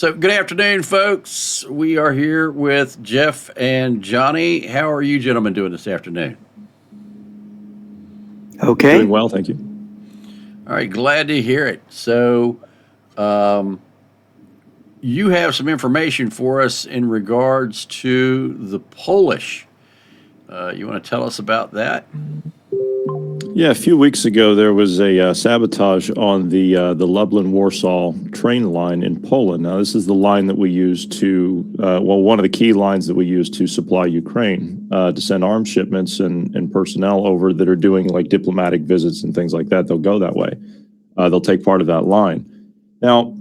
So, good afternoon, folks. We are here with Jeff and Johnny. How are you gentlemen doing this afternoon? Okay. Doing well, thank you. All right, glad to hear it. So, um, you have some information for us in regards to the Polish. You want to tell us about that? Yeah, a few weeks ago there was a sabotage on the Lublin-Warsaw train line in Poland. Now, this is the line that we use to, one of the key lines that we use to supply Ukraine to send arms shipments and personnel over that are doing like diplomatic visits and things like that. They'll go that way. They'll take part of that line. Now,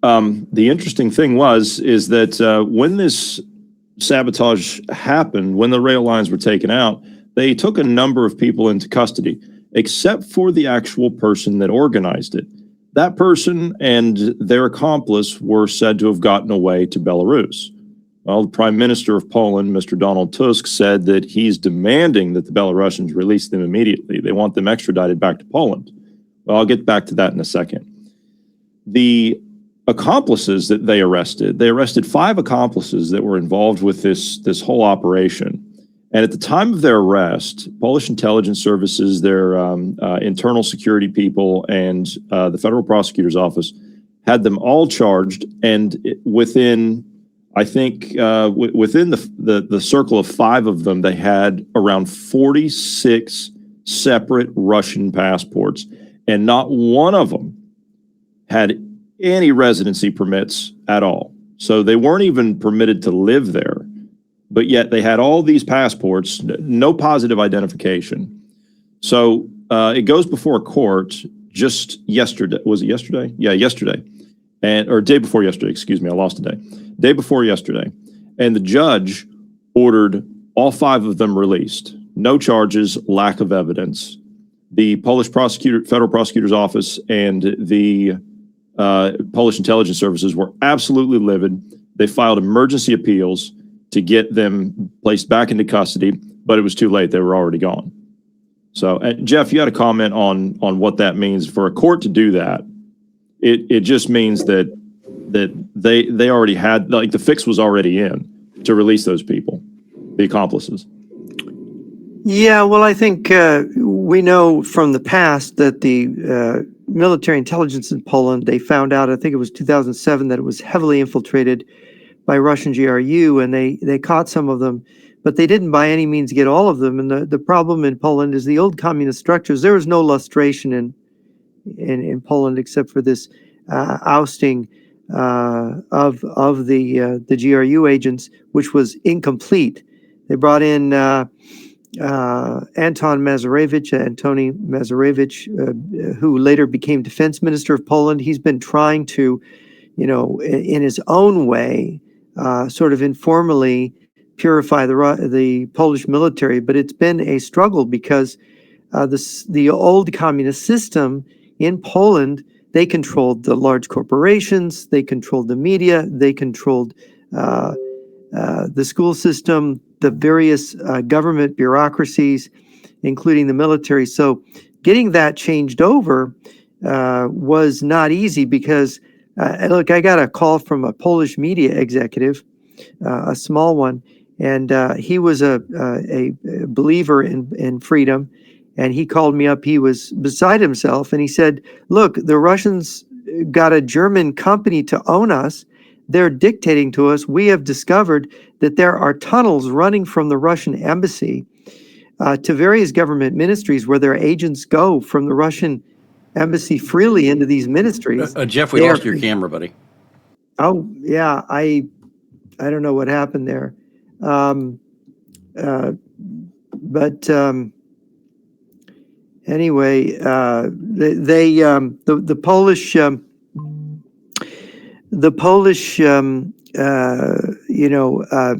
the interesting thing is that when this sabotage happened, when the rail lines were taken out, they took a number of people into custody, except for the actual person that organized it. That person and their accomplice were said to have gotten away to Belarus. Well, the Prime Minister of Poland, Mr. Donald Tusk, said that he's demanding that the Belarusians release them immediately. They want them extradited back to Poland. Well, I'll get back to that in a second. The accomplices that they arrested 5 accomplices that were involved with this whole operation. And at the time of their arrest, Polish intelligence services, their internal security people, and the federal prosecutor's office had them all charged. And within, I think, within the circle of 5 of them, they had around 46 separate Russian passports, and not one of them had any residency permits at all. So they weren't even permitted to live there. But yet they had all these passports, no positive identification. So it goes before a court just yesterday. Was it yesterday? Yeah, yesterday. Or day before yesterday, excuse me, I lost a day. Day before yesterday. And the judge ordered all 5 of them released. No charges, lack of evidence. The Polish federal prosecutor's office and the Polish intelligence services were absolutely livid. They filed emergency appeals to get them placed back into custody, but it was too late. They were already gone. So, Jeff, you had a comment on what that means for a court to do that. It just means that they already had, like, the fix was already in to release those people, the accomplices. Yeah, well, I think we know from the past that the military intelligence in Poland, they found out, I think it was 2007, that it was heavily infiltrated by Russian GRU, and they caught some of them, but they didn't by any means get all of them. And the problem in Poland is the old communist structures. There was no lustration in Poland except for this ousting of the GRU agents, which was incomplete. They brought in Antoni Mazurewicz, who later became defense minister of Poland. He's been trying to, in his own way, sort of informally purify the Polish military, but it's been a struggle because the old communist system in Poland, they controlled the large corporations, they controlled the media, they controlled the school system, the various government bureaucracies, including the military. So getting that changed over was not easy because look, I got a call from a Polish media executive, a small one, and he was a believer in freedom. And he called me up. He was beside himself, and he said, "Look, the Russians got a German company to own us. They're dictating to us. We have discovered that there are tunnels running from the Russian embassy to various government ministries where their agents go from the Russian embassy freely into these ministries." Jeff, we lost your camera, buddy. Oh, yeah, I don't know what happened there. Anyway, the Polish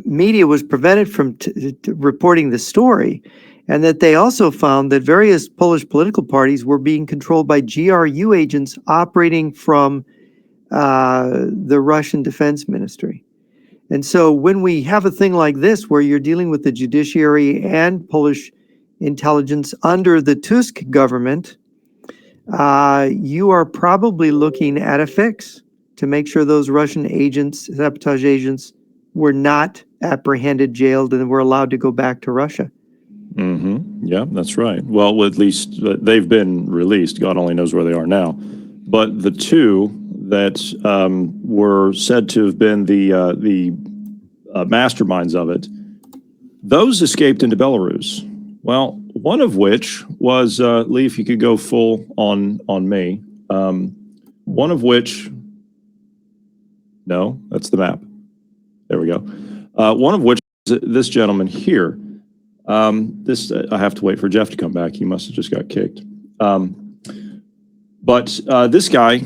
media was prevented from reporting the story, and that they also found that various Polish political parties were being controlled by GRU agents operating from the Russian Defense Ministry. And so when we have a thing like this, where you're dealing with the judiciary and Polish intelligence under the Tusk government, you are probably looking at a fix. to make sure those Russian agents, sabotage agents, were not apprehended, jailed, and were allowed to go back to Russia. Mm-hmm. Yeah, that's right. Well, at least they've been released. God only knows where they are now. But the two that were said to have been the masterminds of it, those escaped into Belarus. Well, one of which was Lee, if you could go full on me. One of which, no, that's the map. There we go. One of which is this gentleman here. This I have to wait for Jeff to come back. He must have just got kicked. But this guy,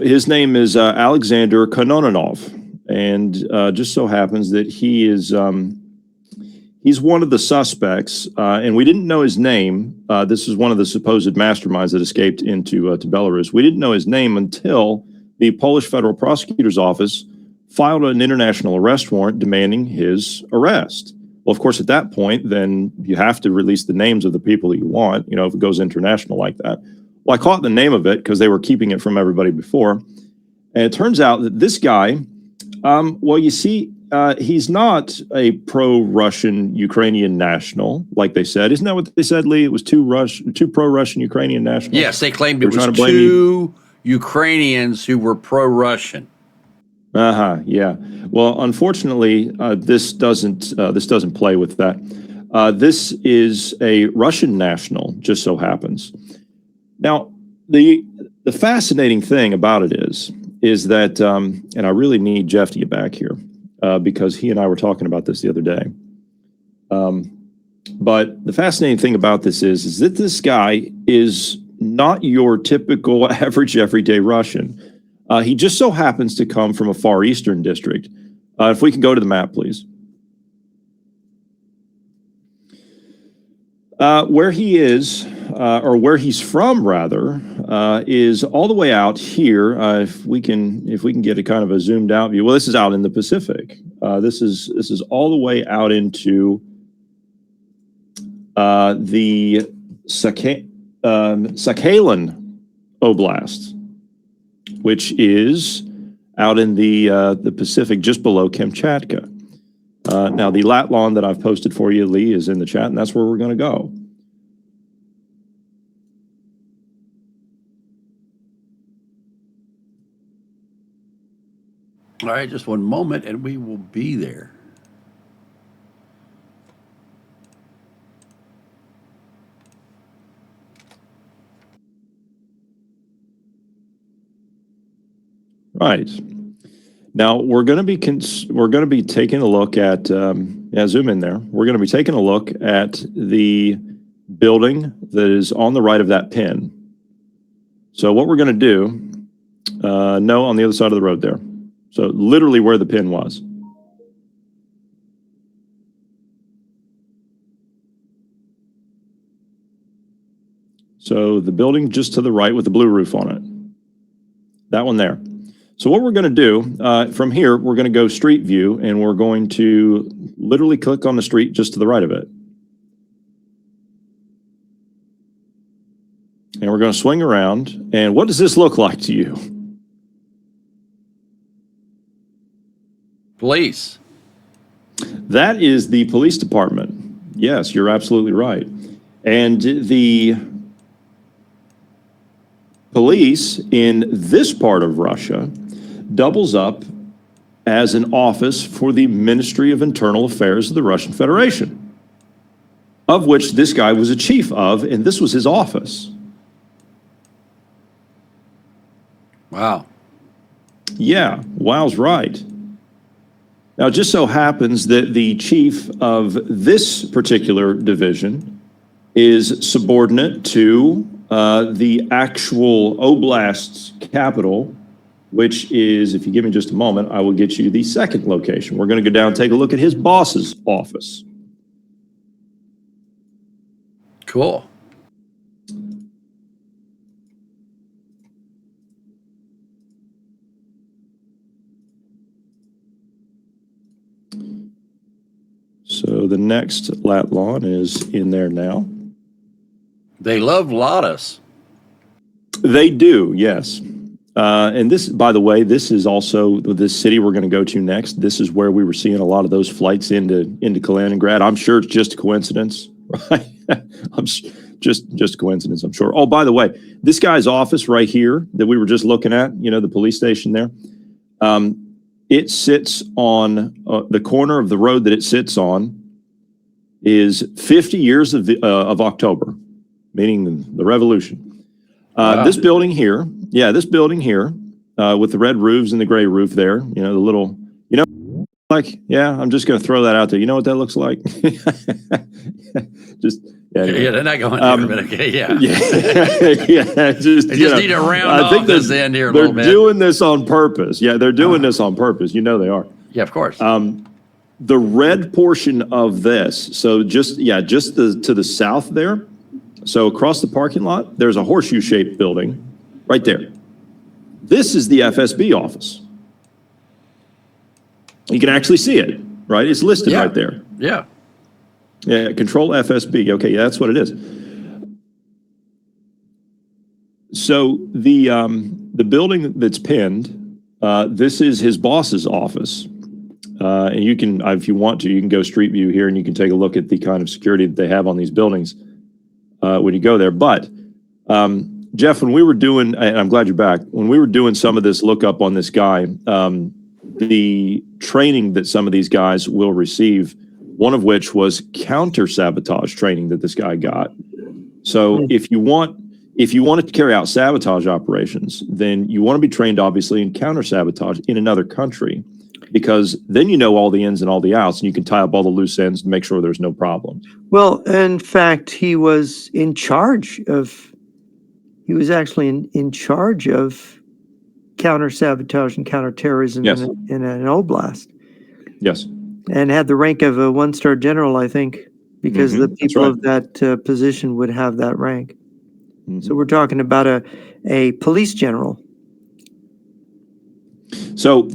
his name is Alexander Kononenov, and just so happens that he is he's one of the suspects, and we didn't know his name. This is one of the supposed masterminds that escaped into to Belarus. We didn't know his name until the Polish Federal Prosecutor's Office filed an international arrest warrant demanding his arrest. Well, of course, at that point, then you have to release the names of the people that you want, you know, if it goes international like that. Well, I caught the name of it because they were keeping it from everybody before. And it turns out that this guy, well, you see, he's not a pro-Russian Ukrainian national, like they said. Isn't that what they said, Lee? It was two pro-Russian Ukrainian nationals? Yes, they claimed it was two Ukrainians who were pro-Russian. Yeah. Well, unfortunately, this doesn't play with that. This is a Russian national, just so happens. Now, the fascinating thing about it is that, and I really need Jeff to get back here because he and I were talking about this the other day. But the fascinating thing about this is that this guy is not your typical average everyday Russian. He just so happens to come from a Far Eastern district. If we can go to the map, please. Where he is, or where he's from, rather, is all the way out here. If we can get a kind of a zoomed out view. Well, this is out in the Pacific. This is all the way out into the Sakhalin Oblast, which is out in the Pacific, just below Kamchatka. Now, the Latlawn that I've posted for you, Lee, is in the chat, and that's where we're going to go. All right, just one moment, and we will be there. Right. Now we're going to be taking a look at zoom in there. We're going to be taking a look at the building that is on the right of that pin. So what we're going to do, no, on the other side of the road there. So literally where the pin was. So the building just to the right with the blue roof on it. That one there. So what we're going to do from here, we're going to go street view, and we're going to literally click on the street just to the right of it. And we're going to swing around. And what does this look like to you? Police. That is the police department. Yes, you're absolutely right. And the police in this part of Russia doubles up as an office for the Ministry of Internal Affairs of the Russian Federation, of which this guy was a chief of, and this was his office. Wow. Yeah, wow's right. Now, it just so happens that the chief of this particular division is subordinate to the actual oblast's capital, which is, if you give me just a moment, I will get you the second location. We're going to go down and take a look at his boss's office. Cool. So the next lat lawn is in there now. They love Ladas. They do, yes. And this, by the way, this is also this city we're going to go to next. This is where we were seeing a lot of those flights into Kaliningrad. I'm sure it's just a coincidence, right? Just coincidence, I'm sure. Oh, by the way, this guy's office right here that we were just looking at, the police station there, it sits on the corner of the road that it sits on is 50 years of October, meaning the revolution. Wow. This building here, with the red roofs and the gray roof there, the little, I'm just going to throw that out there. You know what that looks like? Just, yeah, they're not going there, but okay, yeah. Just, they just need to round off this end here a little bit. They're doing this on purpose. Yeah, they're doing this on purpose. They are. Yeah, of course. The red portion of this, so just to the south there, so across the parking lot, there's a horseshoe-shaped building right there. This is the FSB office. You can actually see it, right? It's listed right there. Yeah. Yeah, Control FSB. Okay, yeah, that's what it is. So the building that's pinned, this is his boss's office. And you can, if you want to, you can go street view here and you can take a look at the kind of security that they have on these buildings when you go there. But Jeff, when we were doing, and I'm glad you're back, when we were doing some of this lookup on this guy, the training that some of these guys will receive, one of which was counter-sabotage training that this guy got. So if you want to carry out sabotage operations, then you want to be trained, obviously, in counter-sabotage in another country, because then you know all the ins and all the outs, and you can tie up all the loose ends and make sure there's no problems. Well, in fact, he was actually in charge of counter-sabotage and counterterrorism in an oblast. Yes. And had the rank of a one-star general, I think, because the people of that position would have that rank. So we're talking about a police general. So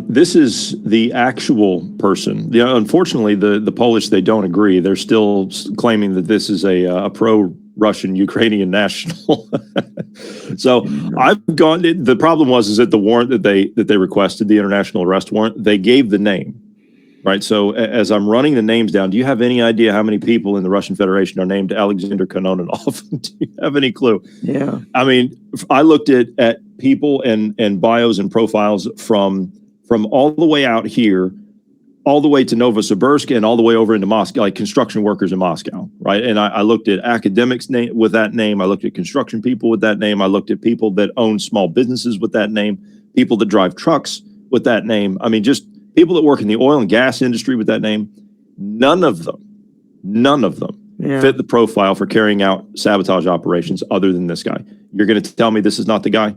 this is the actual person. Unfortunately, the Polish, they don't agree. They're still claiming that this is a pro-Russian Ukrainian national. So I've gone. The problem is that the warrant that they requested, the international arrest warrant, they gave the name. Right. So as I'm running the names down, do you have any idea how many people in the Russian Federation are named Alexander Kononenov? Do you have any clue? Yeah. I mean, I looked at people and bios and profiles from all the way out here, all the way to Novosibirsk and all the way over into Moscow, like construction workers in Moscow. Right. And I looked at academics with that name. I looked at construction people with that name. I looked at people that own small businesses with that name, people that drive trucks with that name. I mean, just people that work in the oil and gas industry with that name. None of them fit the profile for carrying out sabotage operations other than this guy. You're going to tell me this is not the guy?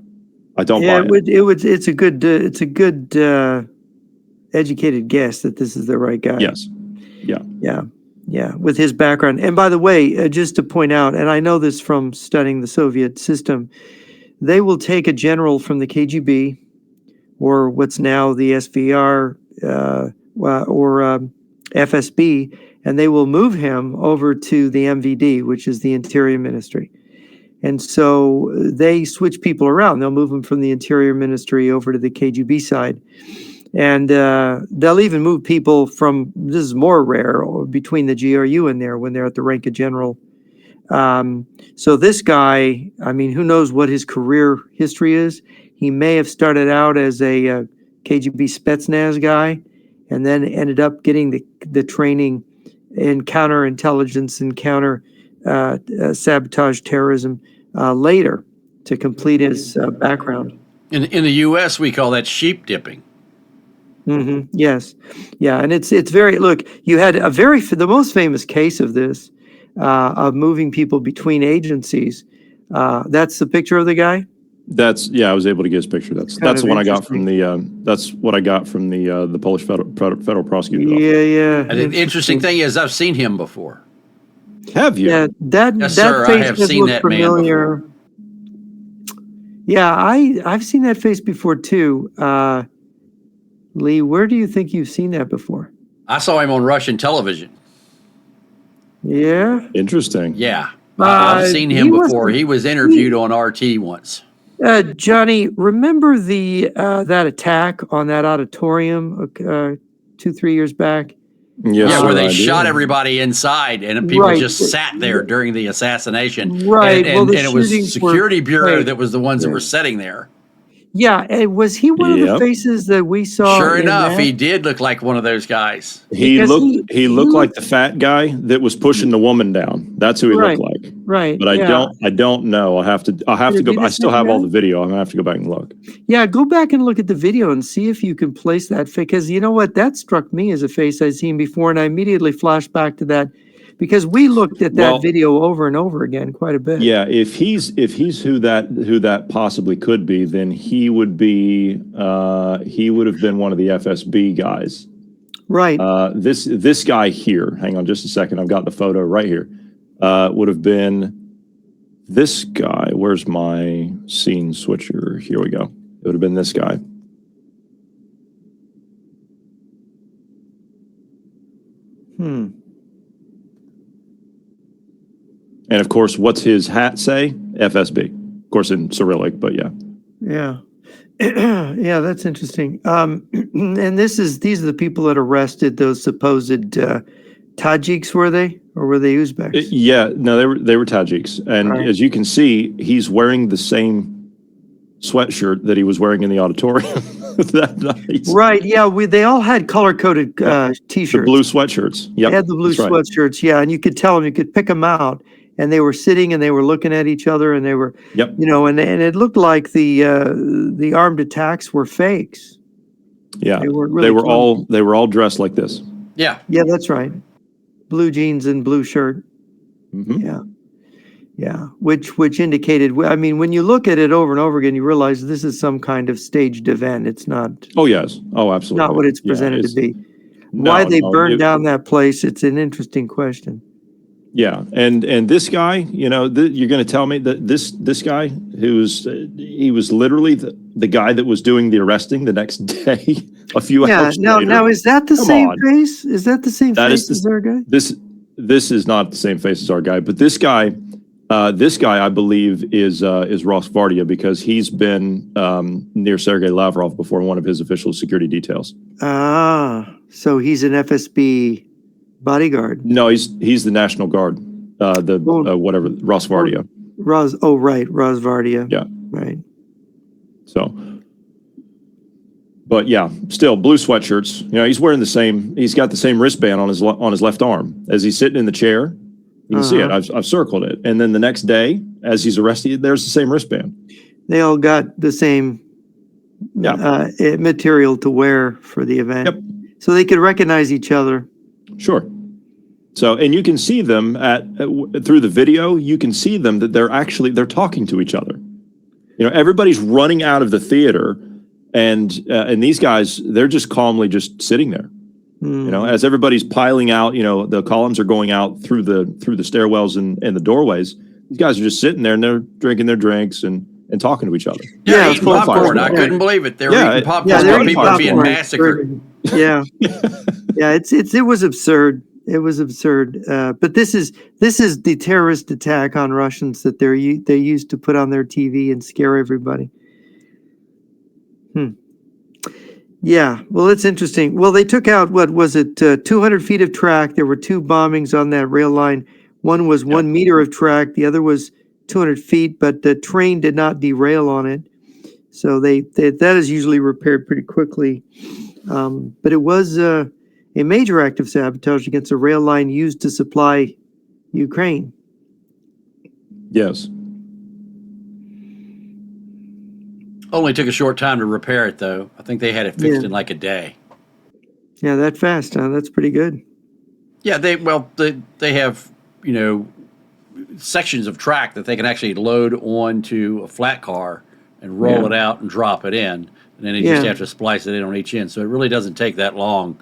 I don't buy it. It's a good educated guess that this is the right guy. Yes. Yeah. With his background. And by the way, just to point out, and I know this from studying the Soviet system, they will take a general from the KGB or what's now the SVR or FSB, and they will move him over to the MVD, which is the Interior Ministry. And so they switch people around. They'll move them from the Interior Ministry over to the KGB side. And they'll even move people from, this is more rare, between the GRU and there when they're at the rank of general. So this guy, I mean, who knows what his career history is? He may have started out as a KGB Spetsnaz guy and then ended up getting the training in counterintelligence and counter sabotage terrorism later to complete his background. In the U.S., we call that sheep dipping. Yes. Yeah. And it's very, look, you had the most famous case of this, of moving people between agencies. That's the picture of the guy. I was able to get his picture. That's the one I got from that's what I got from the Polish federal prosecutor's office. Yeah. And the interesting thing is I've seen him before. Have you? Yeah, Yes, sir, I have seen that familiar. man before. Yeah, I've seen that face before too. Lee, where do you think you've seen that before? I saw him on Russian television. Yeah. Interesting. Yeah. I've seen him before. He was interviewed on RT once. Johnny, remember the that attack on that auditorium 2-3 years back? Yes, Yeah, sir, where they I do. shot everybody inside, and people Right, just sat there during the assassination. right. Well, the And it was shootings were Security Bureau fake. that was the ones that Yeah. were sitting there. Yeah, and was he one of the Yep. faces that we saw Sure in enough, that? he did look like one of those guys. He Because looked he looked like the fat guy that was pushing the woman down. That's who he right, looked like. right. But Yeah. I don't know. I'll have Could to it be go. the I still same have all guy? the video. I'm gonna have to go back and look. Yeah, go back and look at the video and see if you can place that face. Because you know what? That struck me as a face I'd seen before, and I immediately flashed back to that because we looked at that Well, video over and over again quite a bit. yeah, if he's who that possibly could be, then he would have been one of the FSB guys. Right. This guy here, hang on just a second, I've got the photo right here, would have been this guy. Where's my scene switcher? Here we go. It would have been this guy. And of course, what's his hat say? FSB. Of course, in Cyrillic, but yeah. Yeah. Yeah, that's interesting. And these are the people that arrested those supposed Tajiks, were they? Or were they Uzbeks? Yeah, no, they were Tajiks. And Right. as you can see, he's wearing the same sweatshirt that he was wearing in the auditorium that night. Right. Yeah. They all had color-coded The T-shirts. blue sweatshirts. Yep. They had the blue that's right. sweatshirts. Yeah, and you could tell them. You could pick them out, and they were sitting and they were looking at each other, and they were, Yep. and it looked like the armed attacks were fakes. Yeah. They were really They were all dressed like this. Yeah. Yeah, that's right. Blue jeans and blue shirt. Mhm. Yeah. Yeah, which indicated, I mean, when you look at it over and over again, you realize this is some kind of staged event. It's not Oh yes. Oh, absolutely. not what it's Yeah, presented to be. no, Why they no, burned it- down that place, it's an interesting question. Yeah, and this guy, you're going to tell me that this guy he was literally the guy that was doing the arresting the next day, a few Yeah, hours now later. is that the Come same on. face? Is that the same That face is as our guy? This is not the same face as our guy, but this guy I believe is Ross Vardia because he's been near Sergei Lavrov before in one of his official security details. Ah, so he's an FSB bodyguard. No, he's the National Guard, whatever Ross Vardia. Roz Vardia. Yeah. Right. So, but yeah, still blue sweatshirts. He's wearing he's got the same wristband on his left arm as he's sitting in the chair. You can see it. I've circled it. And then the next day, as he's arrested, there's the same wristband. They all got the same material to wear for the event. Yep. So they could recognize each other. Sure. So, and you can see them through the video. You can see them that they're talking to each other. Everybody's running out of the theater, and these guys, they're just calmly just sitting there. As everybody's piling out, the columns are going out through the stairwells and the doorways. These guys are just sitting there and they're drinking their drinks and talking to each other. Yeah, Yeah, eating popcorn. I couldn't believe it. They were eating popcorn while people were being massacred. Yeah. Yeah, it was absurd. It was absurd. But this is the terrorist attack on Russians that they used to put on their TV and scare everybody. Yeah, well, it's interesting. Well, they took out, 200 feet of track. There were two bombings on that rail line. One was 1 meter of track. The other was 200 feet, but the train did not derail on it. So that is usually repaired pretty quickly. But it was a major act of sabotage against a rail line used to supply Ukraine. Yes. Only took a short time to repair it, though. I think they had it fixed in like a day. Yeah, that fast, huh? That's pretty good. Yeah, they have, sections of track that they can actually load onto a flat car and roll it out and drop it in. And then they just have to splice it in on each end. So it really doesn't take that long,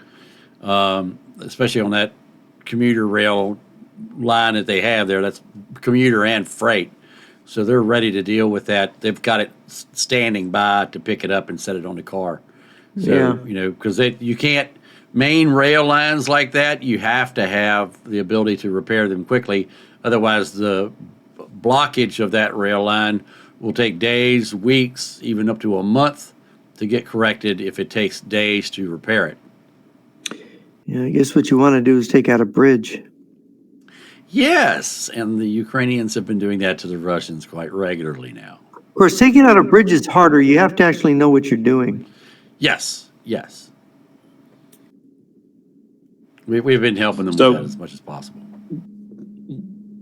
especially on that commuter rail line that they have there. That's commuter and freight. So they're ready to deal with that. They've got it standing by to pick it up and set it on the car. So, because you can't, main rail lines like that, you have to have the ability to repair them quickly. Otherwise, the blockage of that rail line will take days, weeks, even up to a month to get corrected if it takes days to repair it. Yeah, I guess what you want to do is take out a bridge. Yes, and the Ukrainians have been doing that to the Russians quite regularly now. Of course, taking out a bridge is harder. You have to actually know what you're doing. Yes, yes. We've been helping them So- with that as much as possible.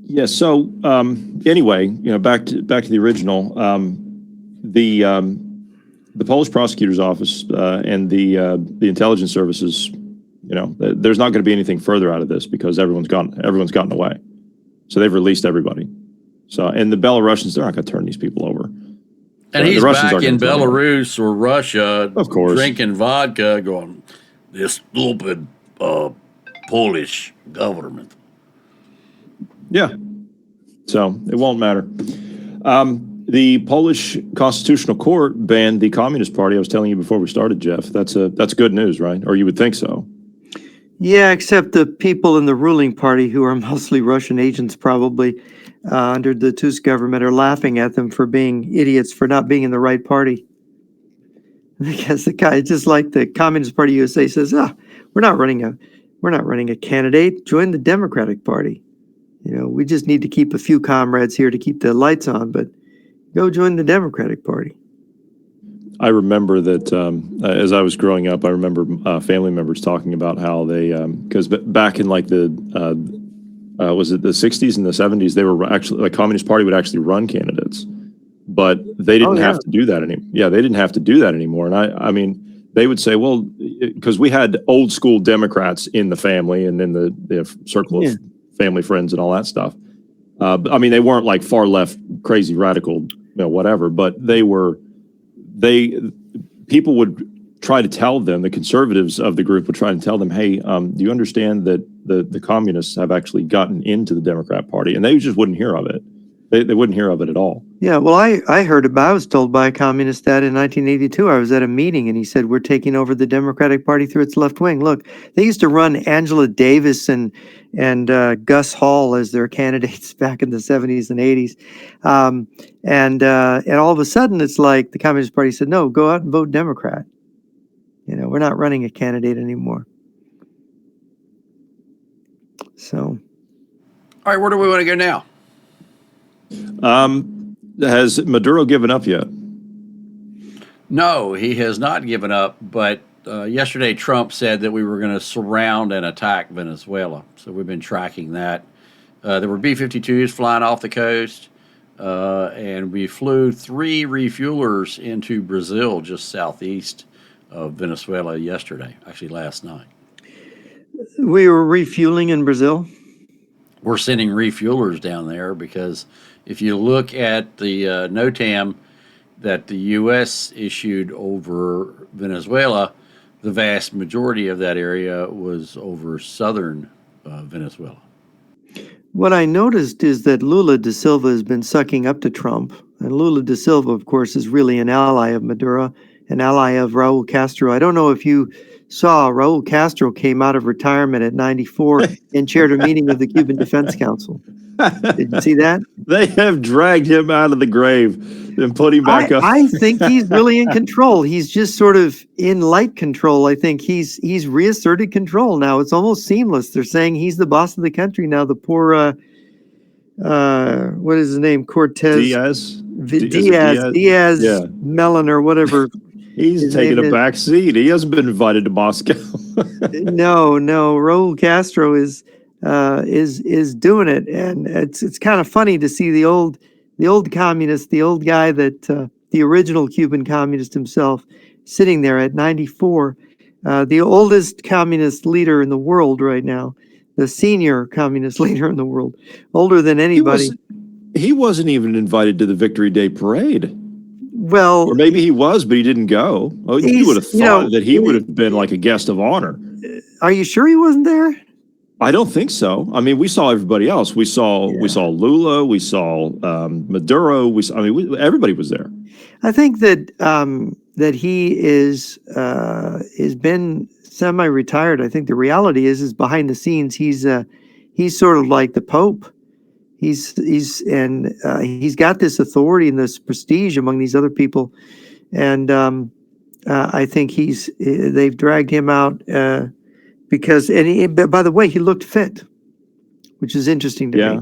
Yeah. So anyway, back to the original. The Polish prosecutor's office and the intelligence services. There's not going to be anything further out of this because everyone's gotten away. So they've released everybody. So and the Belarusians, they're not going to turn these people over. And he's the Russians back aren't in gonna turn them over. Belarus or Russia, Of course. drinking vodka, going, this stupid Polish government. Yeah. So it won't matter. The Polish Constitutional Court banned the Communist Party. I was telling you before we started, Jeff. That's good news, right? Or you would think so. Yeah, except the people in the ruling party, who are mostly Russian agents probably, under the Tusk government, are laughing at them for being idiots, for not being in the right party. Because the guy, just like the Communist Party USA says, we're not running a candidate. Join the Democratic Party. We just need to keep a few comrades here to keep the lights on, but go join the Democratic Party. I remember that as I was growing up, I remember family members talking about how they, because back in like was it the 60s and the 70s, they were actually, the Communist Party would actually run candidates, but they didn't have to do that anymore. Yeah, they didn't have to do that anymore. And I mean, they would say, well, because we had old school Democrats in the family and in the circle of family friends and all that stuff. I mean, they weren't like far left, crazy, radical, whatever, but people would try to tell them, the conservatives of the group would try to tell them, hey, do you understand that the communists have actually gotten into the Democrat Party? And they just wouldn't hear of it. They wouldn't hear of it at all. Yeah, well, I was told by a communist that in 1982, I was at a meeting and he said, we're taking over the Democratic Party through its left wing. Look, they used to run Angela Davis and Gus Hall as their candidates back in the 70s and 80s. And all of a sudden, it's like the Communist Party said, no, go out and vote Democrat. We're not running a candidate anymore. So. All right, where do we want to go now? Has Maduro given up yet? No, he has not given up, but yesterday Trump said that we were going to surround and attack Venezuela. So we've been tracking that. There were B-52s flying off the coast, and we flew 3 refuelers into Brazil just southeast of Venezuela yesterday, actually last night. We were refueling in Brazil? We're sending refuelers down there because if you look at the NOTAM that the U.S. issued over Venezuela, the vast majority of that area was over southern Venezuela. What I noticed is that Lula da Silva has been sucking up to Trump. And Lula da Silva, of course, is really an ally of Maduro, an ally of Raul Castro. I don't know if you saw Raul Castro came out of retirement at 94 and chaired a meeting of the Cuban Defense Council. Did you see that? They have dragged him out of the grave and put him back up. I think he's really in control. He's just sort of in light control. I think he's reasserted control now. It's almost seamless. They're saying he's the boss of the country now. The poor, what is his name? Cortez? Diaz, yeah. Melon or whatever. He's taking a back seat. He hasn't been invited to Moscow. No. Raul Castro is doing it, and it's kind of funny to see the old communist, the old guy that the original Cuban communist himself, sitting there at 94, the oldest communist leader in the world right now, the senior communist leader in the world, older than anybody. He wasn't even invited to the Victory Day parade. Well, or maybe he was, but he didn't go. Oh, you would have thought that he would have been like a guest of honor. Are you sure he wasn't there? I don't think so. I mean, we saw everybody else. We saw Lula. We saw Maduro. Everybody was there. I think that that he is been semi-retired. I think the reality is behind the scenes he's sort of like the Pope. He's got this authority and this prestige among these other people, and I think they've dragged him out because but by the way, he looked fit, which is interesting to Yeah. me.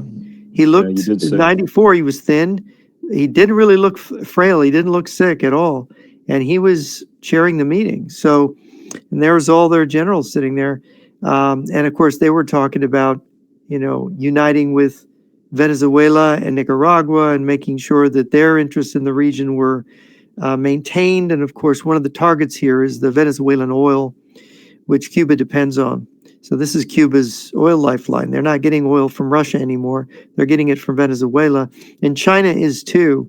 He Yeah, looked you did say. 94. He was thin. He didn't really look frail. He didn't look sick at all, and he was chairing the meeting. So, and there was all their generals sitting there, and of course they were talking about, uniting with Venezuela and Nicaragua and making sure that their interests in the region were maintained. And of course, one of the targets here is the Venezuelan oil, which Cuba depends on. So this is Cuba's oil lifeline. They're not getting oil from Russia anymore. They're getting it from Venezuela. And China is too.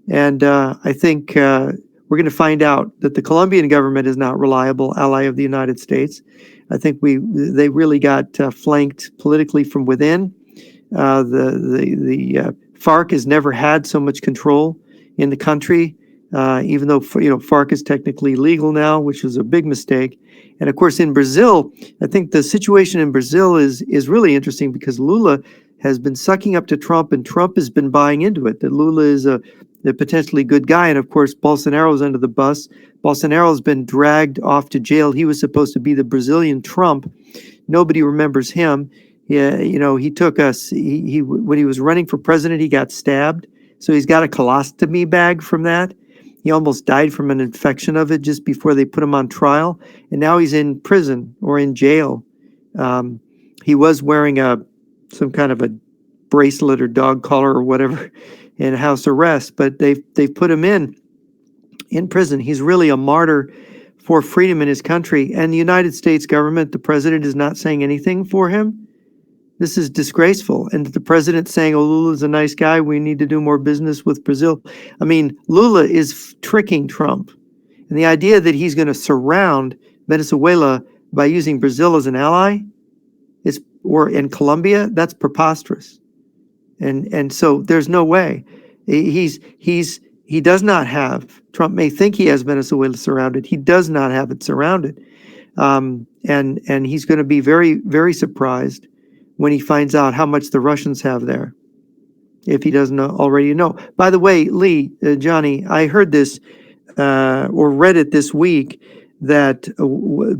And I think we're going to find out that the Colombian government is not a reliable ally of the United States. I think they really got flanked politically from within. The FARC has never had so much control in the country, even though FARC is technically legal now, which is a big mistake. And of course, in Brazil, I think the situation in Brazil is really interesting because Lula has been sucking up to Trump, and Trump has been buying into it. That Lula is a potentially good guy, and of course, Bolsonaro's under the bus. Bolsonaro's been dragged off to jail. He was supposed to be the Brazilian Trump. Nobody remembers him. Yeah, he took us. He when he was running for president, he got stabbed. So he's got a colostomy bag from that. He almost died from an infection of it just before they put him on trial, and now he's in prison or in jail. He was wearing some kind of a bracelet or dog collar or whatever in house arrest, but they've put him in prison. He's really a martyr for freedom in his country, and the United States government, the president, is not saying anything for him. This is disgraceful. And the president's saying, oh, Lula's a nice guy. We need to do more business with Brazil. I mean, Lula is tricking Trump. And the idea that he's going to surround Venezuela by using Brazil as an ally or in Colombia, that's preposterous. And so there's no way. He does not have, Trump may think he has Venezuela surrounded. He does not have it surrounded. And he's going to be very, very surprised when he finds out how much the Russians have there, if he doesn't already know. By the way, Lee, Johnny, I heard this or read it this week that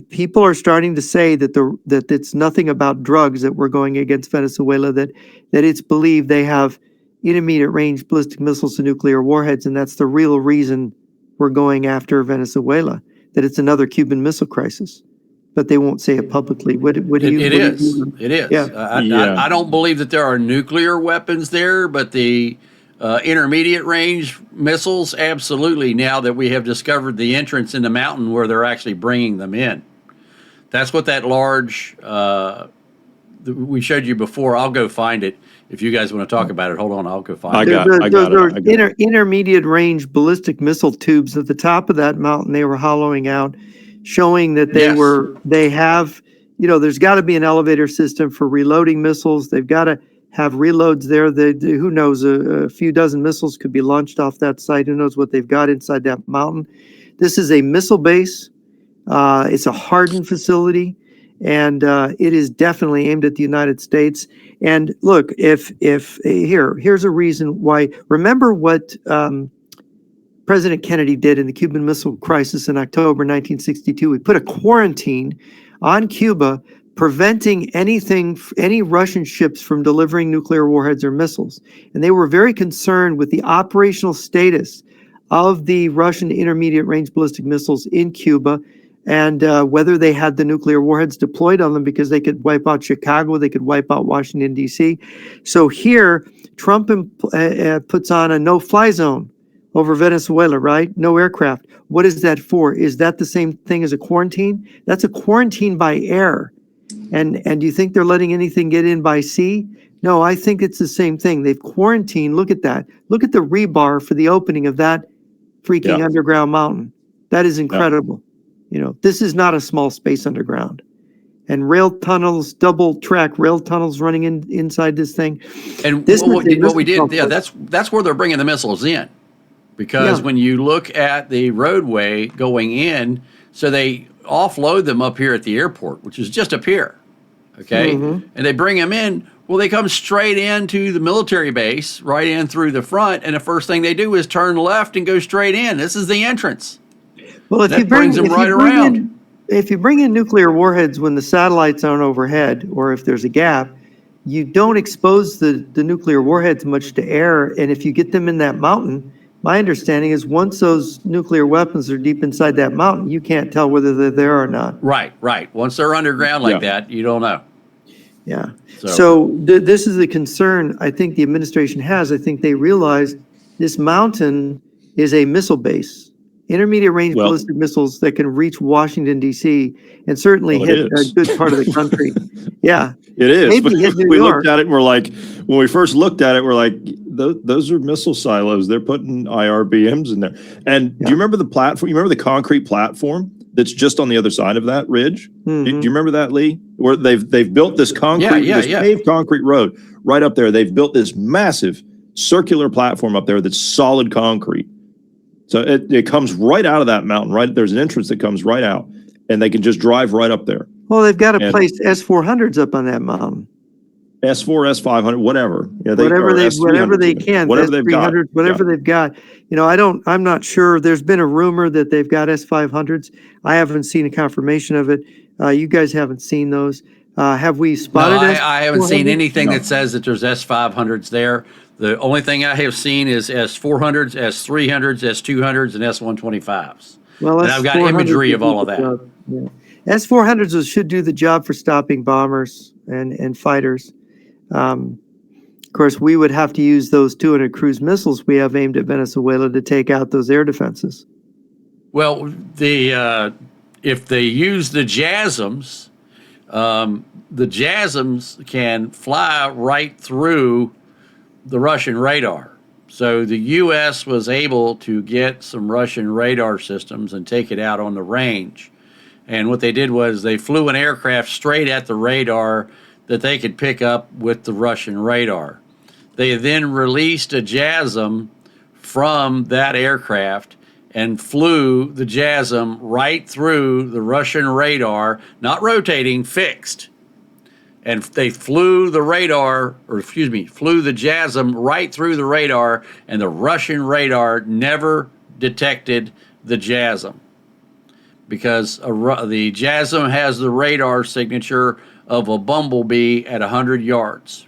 people are starting to say that it's nothing about drugs that we're going against Venezuela, that it's believed they have intermediate range ballistic missiles and nuclear warheads, and that's the real reason we're going after Venezuela, that it's another Cuban Missile Crisis. But they won't say it publicly. It is. Yeah. I don't believe that there are nuclear weapons there, but the intermediate range missiles, absolutely. Now that we have discovered the entrance in the mountain where they're actually bringing them in, that's what that large we showed you before. I'll go find it if you guys want to talk about it. Hold on, I'll go find it. I got it. Intermediate range ballistic missile tubes at the top of that mountain. They were hollowing out, showing that they have, there's got to be an elevator system for reloading missiles. They've got to have reloads there. Who knows, a few dozen missiles could be launched off that site. Who knows what they've got inside that mountain. This is a missile base. It's a hardened facility, and it is definitely aimed at the United States. And look, here's a reason why. Remember what President Kennedy did in the Cuban Missile Crisis in October 1962. We put a quarantine on Cuba, preventing any Russian ships from delivering nuclear warheads or missiles. And they were very concerned with the operational status of the Russian intermediate range ballistic missiles in Cuba, and whether they had the nuclear warheads deployed on them, because they could wipe out Chicago, they could wipe out Washington, D.C. So here, Trump puts on a no-fly zone over Venezuela, right? No aircraft. What is that for? Is that the same thing as a quarantine? That's a quarantine by air. And do you think they're letting anything get in by sea? No, I think it's the same thing. They've quarantined. Look at that. Look at the rebar for the opening of that freaking underground mountain. That is incredible. This is not a small space underground. And rail tunnels, double track rail tunnels running inside this thing. And what we did, that's where they're bringing the missiles in. Because when you look at the roadway going in, so they offload them up here at the airport, which is just up here. okay? Mhm. And they bring them in. Well, they come straight into the military base, right in through the front, and the first thing they do is turn left and go straight in. This is the entrance. Well, That brings them right around. if you bring in nuclear warheads when the satellites aren't overhead, or if there's a gap, you don't expose the nuclear warheads much to air. And if you get them in that mountain, my understanding is once those nuclear weapons are deep inside that mountain, you can't tell whether they're there or not. Right, right. Once they're underground like that, you don't know. Yeah. So- So this is the concern I think the administration has. I think they realize this mountain is a missile base, intermediate range Well- ballistic missiles that can reach Washington, D.C., and certainly Well, it hit a is. good part of the country. Yeah. It is. Maybe hit New We York. looked at it and we're like, when we first looked at it, we're like, those are missile silos. They're putting IRBMs in there. And do you remember the platform? You remember the concrete platform that's just on the other side of that ridge? Do you remember that, Lee? Where they've built this concrete, this paved concrete road right up there. They've built this massive circular platform up there that's solid concrete. So it comes right out of that mountain, right? There's an entrance that comes right out, and they can just drive right up there. Well, they've got to place S-400s up on that mountain. S4, S500, whatever. Yeah, Whatever they can, whatever they've got. S-300s, whatever they've got. You know, I'm not sure. There's been a rumor that they've got S-500s. I haven't seen a confirmation of it. You guys haven't seen those. Have we No, spotted I haven't seen S-400s? anything that says that there's S500s there. The only thing I have seen is S400s, S300s, S200s, and S125s. Well, And I've got S-400s imagery would of do all of the that. job. Yeah. S-400s should do the job for stopping bombers and fighters. Of course, we would have to use those 200 cruise missiles we have aimed at Venezuela to take out those air defenses. Well, if they use the JASSMs, the JASSMs can fly right through the Russian radar. So the U.S. was able to get some Russian radar systems and take it out on the range. And what they did was they flew an aircraft straight at the radar that they could pick up with the Russian radar. They then released a JASSM from that aircraft and flew the JASSM right through the Russian radar, not rotating, fixed. And they flew the JASSM right through the radar, and the Russian radar never detected the JASSM because the JASSM has the radar signature of a bumblebee at 100 yards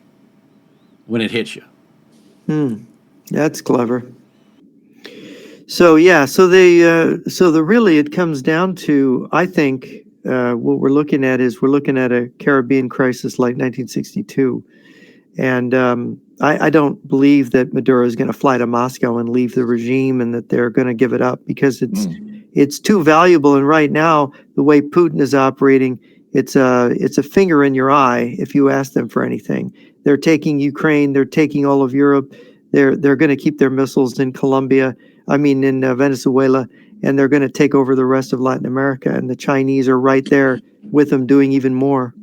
when it hits you. That's clever. So yeah, really it comes down to, I think, what we're looking at a Caribbean crisis like 1962, and I don't believe that Maduro is going to fly to Moscow and leave the regime, and that they're going to give it up because it's too valuable. And right now, the way Putin is operating, it's a finger in your eye if you ask them for anything. They're taking Ukraine, they're taking all of Europe, they're going to keep their missiles in in Venezuela, and they're going to take over the rest of Latin America. And the Chinese are right there with them doing even more.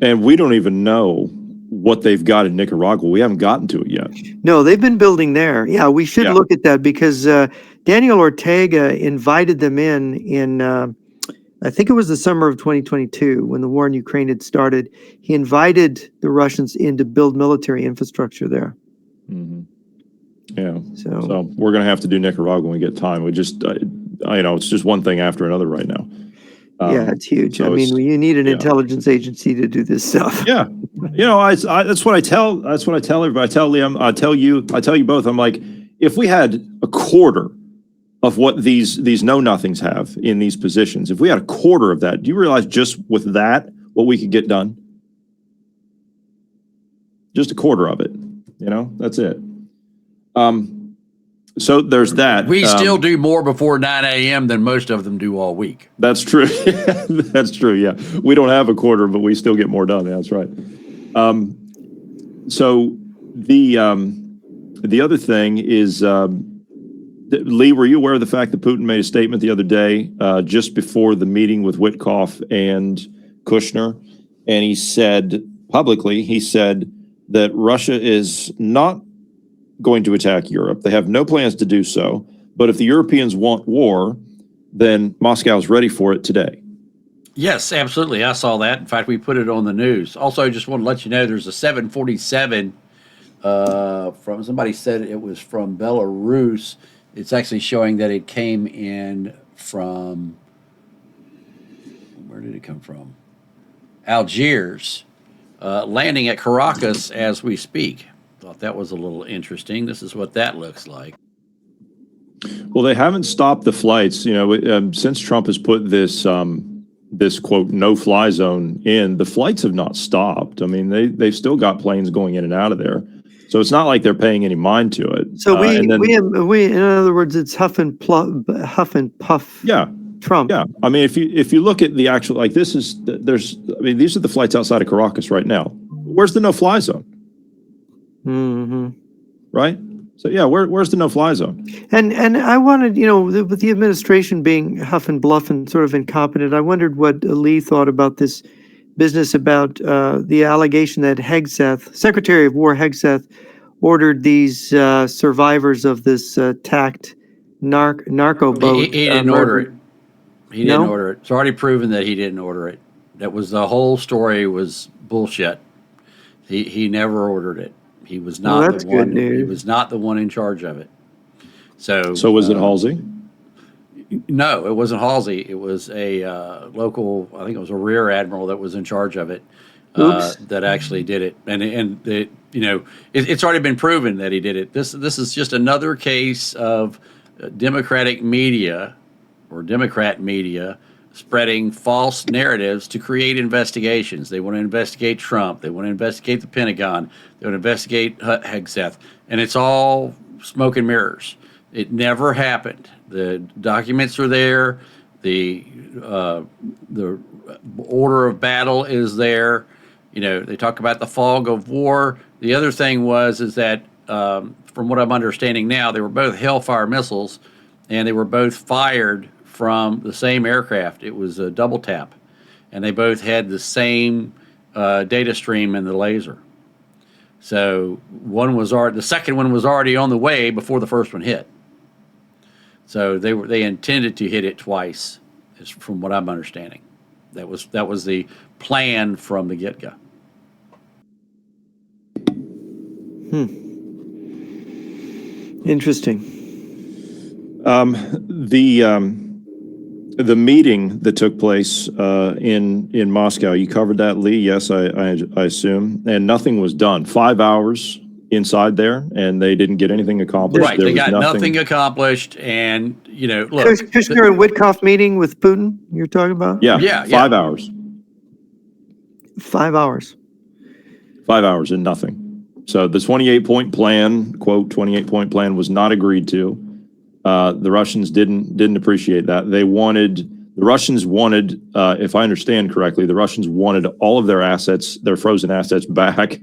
And we don't even know what they've got in Nicaragua. We haven't gotten to it yet. No, they've been building there. Yeah, we should look at that because Daniel Ortega invited them in I think it was the summer of 2022 when the war in Ukraine had started. He invited the Russians in to build military infrastructure there. Yeah. So we're going to have to do Nicaragua when we get time. We just, it's just one thing after another right now. Yeah, it's huge. so You need an intelligence agency to do this stuff. Yeah. That's what I tell everybody. I tell Liam, I tell you both. I'm like, if we had a quarter of what these know-nothings have in these positions, if we had a quarter of that, do you realize just with that, what we could get done? Just a quarter of it. That's it. So there's that. We still do more before 9 a.m. than most of them do all week. That's true. That's true. Yeah. We don't have a quarter, but we still get more done. That's right. So the other thing is, Lee, were you aware of the fact that Putin made a statement the other day, just before the meeting with Witkoff and Kushner? And he said publicly, that Russia is not going to attack Europe. They have no plans to do so. But if the Europeans want war, then Moscow is ready for it today. Yes, absolutely. I saw that. In fact, we put it on the news. Also, I just want to let you know there's a 747 from somebody said it was from Belarus. It's actually showing that it came in from, where did it come from? Algiers, landing at Caracas as we speak. Thought that was a little interesting. This is what that looks like. Well, they haven't stopped the flights. Since Trump has put this quote no-fly zone in, the flights have not stopped. I mean, they've still got planes going in and out of there, so it's not like they're paying any mind to it. So we in other words, it's huff and puff. Yeah, Trump. yeah. I mean, if you look at the actual, like, these are the flights outside of Caracas right now. Where's the no-fly zone? Mm-hmm. Right. So yeah, where's the no-fly zone? And I wanted, with the administration being huff and bluff and sort of incompetent, I wondered what Lee thought about this business about the allegation that Hegseth, Secretary of War Hegseth, ordered these survivors of this attacked narco boat. He didn't order it. He didn't order it. It's already proven that he didn't order it. That was the whole story was bullshit. He never ordered it. He was not the one. He was not the one in charge of it. So was it Halsey? No, it wasn't Halsey. It was a local. I think it was a rear admiral that was in charge of it. That actually did it, and it's already been proven that he did it. This is just another case of Democratic media or Democrat media spreading false narratives to create investigations. They want to investigate Trump. They want to investigate the Pentagon. They want to investigate Hegseth. And it's all smoke and mirrors. It never happened. The documents are there. The order of battle is there. They talk about the fog of war. The other thing is that from what I'm understanding now, they were both Hellfire missiles, and they were both fired from the same aircraft. It was a double tap, and they both had the same data stream in the laser. So the second one was already on the way before the first one hit. So they intended to hit it twice, is from what I'm understanding. That was the plan from the get-go. Interesting. The meeting that took place in Moscow, you covered that, Lee? Yes, I assume. And nothing was done. 5 hours inside there, and they didn't get anything accomplished. Right, they got nothing accomplished. And look, Kushner and Witkoff meeting with Putin. You're talking about? Yeah. 5 hours. 5 hours. 5 hours and nothing. So the 28-point plan, quote 28-point plan, was not agreed to. The Russians didn't appreciate that. The Russians wanted, if I understand correctly, the Russians wanted all of their assets, their frozen assets, back.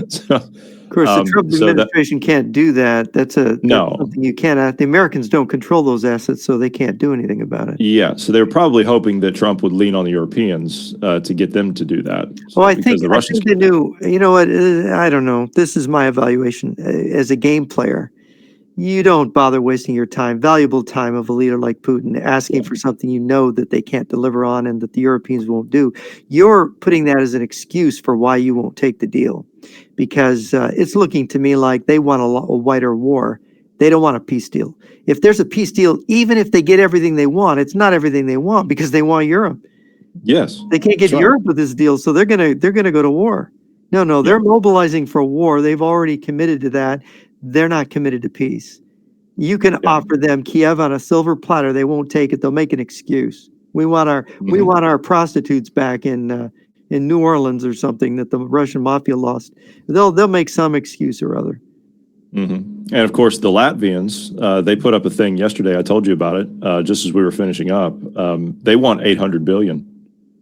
So, of course, the Trump administration can't do that. That's something you cannot. The Americans don't control those assets, so they can't do anything about it. Yeah, so they were probably hoping that Trump would lean on the Europeans to get them to do that. Well, I think they knew. You know what? I don't know. This is my evaluation as a game player. You don't bother wasting your time, valuable time of a leader like Putin, asking for something you know that they can't deliver on and that the Europeans won't do. You're putting that as an excuse for why you won't take the deal, because it's looking to me like they want a wider war. They don't want a peace deal. If there's a peace deal, even if they get everything they want, it's not everything they want because they want Europe. Yes, they can't get Europe with this deal, so they're gonna go to war. No, they're mobilizing for war. They've already committed to that. They're not committed to peace. You can offer them Kiev on a silver platter. They won't take it. They'll make an excuse. We want our prostitutes back in New Orleans or something that the Russian mafia lost. They'll make some excuse or other. And of course, the Latvians, they put up a thing yesterday. I told you about it just as we were finishing up. They want $800 billion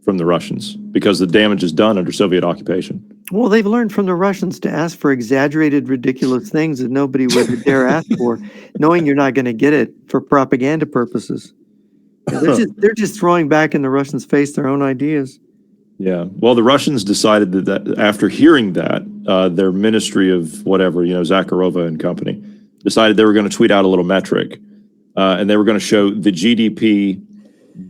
from the Russians because the damage is done under Soviet occupation. Well, they've learned from the Russians to ask for exaggerated, ridiculous things that nobody would dare ask for, knowing you're not going to get it for propaganda purposes. They're just throwing back in the Russians' face their own ideas. Yeah. Well, the Russians decided that after hearing that, their ministry of whatever, Zakharova and company, decided they were going to tweet out a little metric, and they were going to show the GDP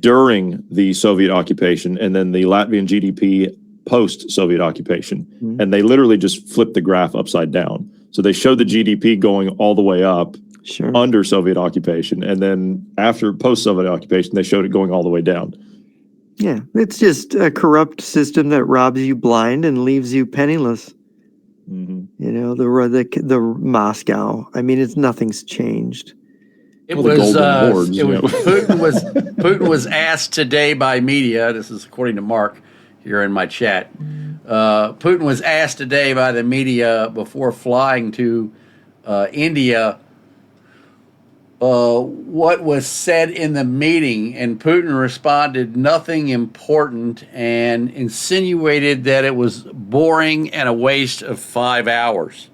during the Soviet occupation, and then the Latvian GDP post-Soviet occupation. Mhm. And they literally just flipped the graph upside down. So they showed the GDP going all the way up Sure. under Soviet occupation, and then after post-Soviet occupation, they showed it going all the way down. Yeah, it's just a corrupt system that robs you blind and leaves you penniless. Mm-hmm. You know, the Moscow. I mean, nothing's changed. It Well, the was golden hordes, it was yeah. Putin was asked today by media. This is according to Mark here in my chat. Putin was asked today by the media before flying to India what was said in the meeting, and Putin responded nothing important and insinuated that it was boring and a waste of 5 hours.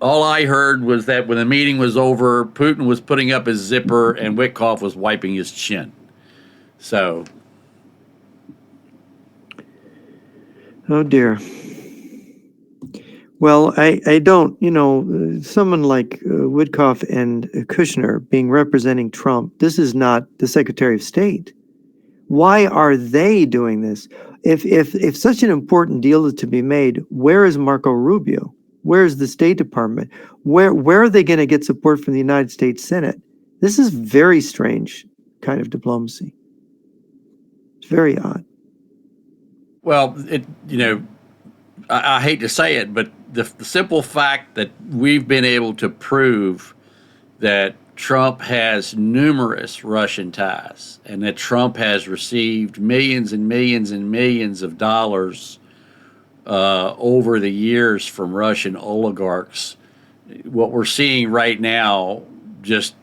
All I heard was that when the meeting was over, Putin was putting up his zipper and Witkoff was wiping his chin. So, Oh dear. Well, I don't, someone like Witkoff and Kushner being representing Trump, this is not the Secretary of State. Why are they doing this? If such an important deal is to be made, where is Marco Rubio? Where is the State Department? Where are they going to get support from the United States Senate? This is very strange kind of diplomacy. It's very odd. well, I hate to say it, but the simple fact that we've been able to prove that Trump has numerous Russian ties and that Trump has received millions and millions and millions of dollars over the years from Russian oligarchs. What we're seeing right now just,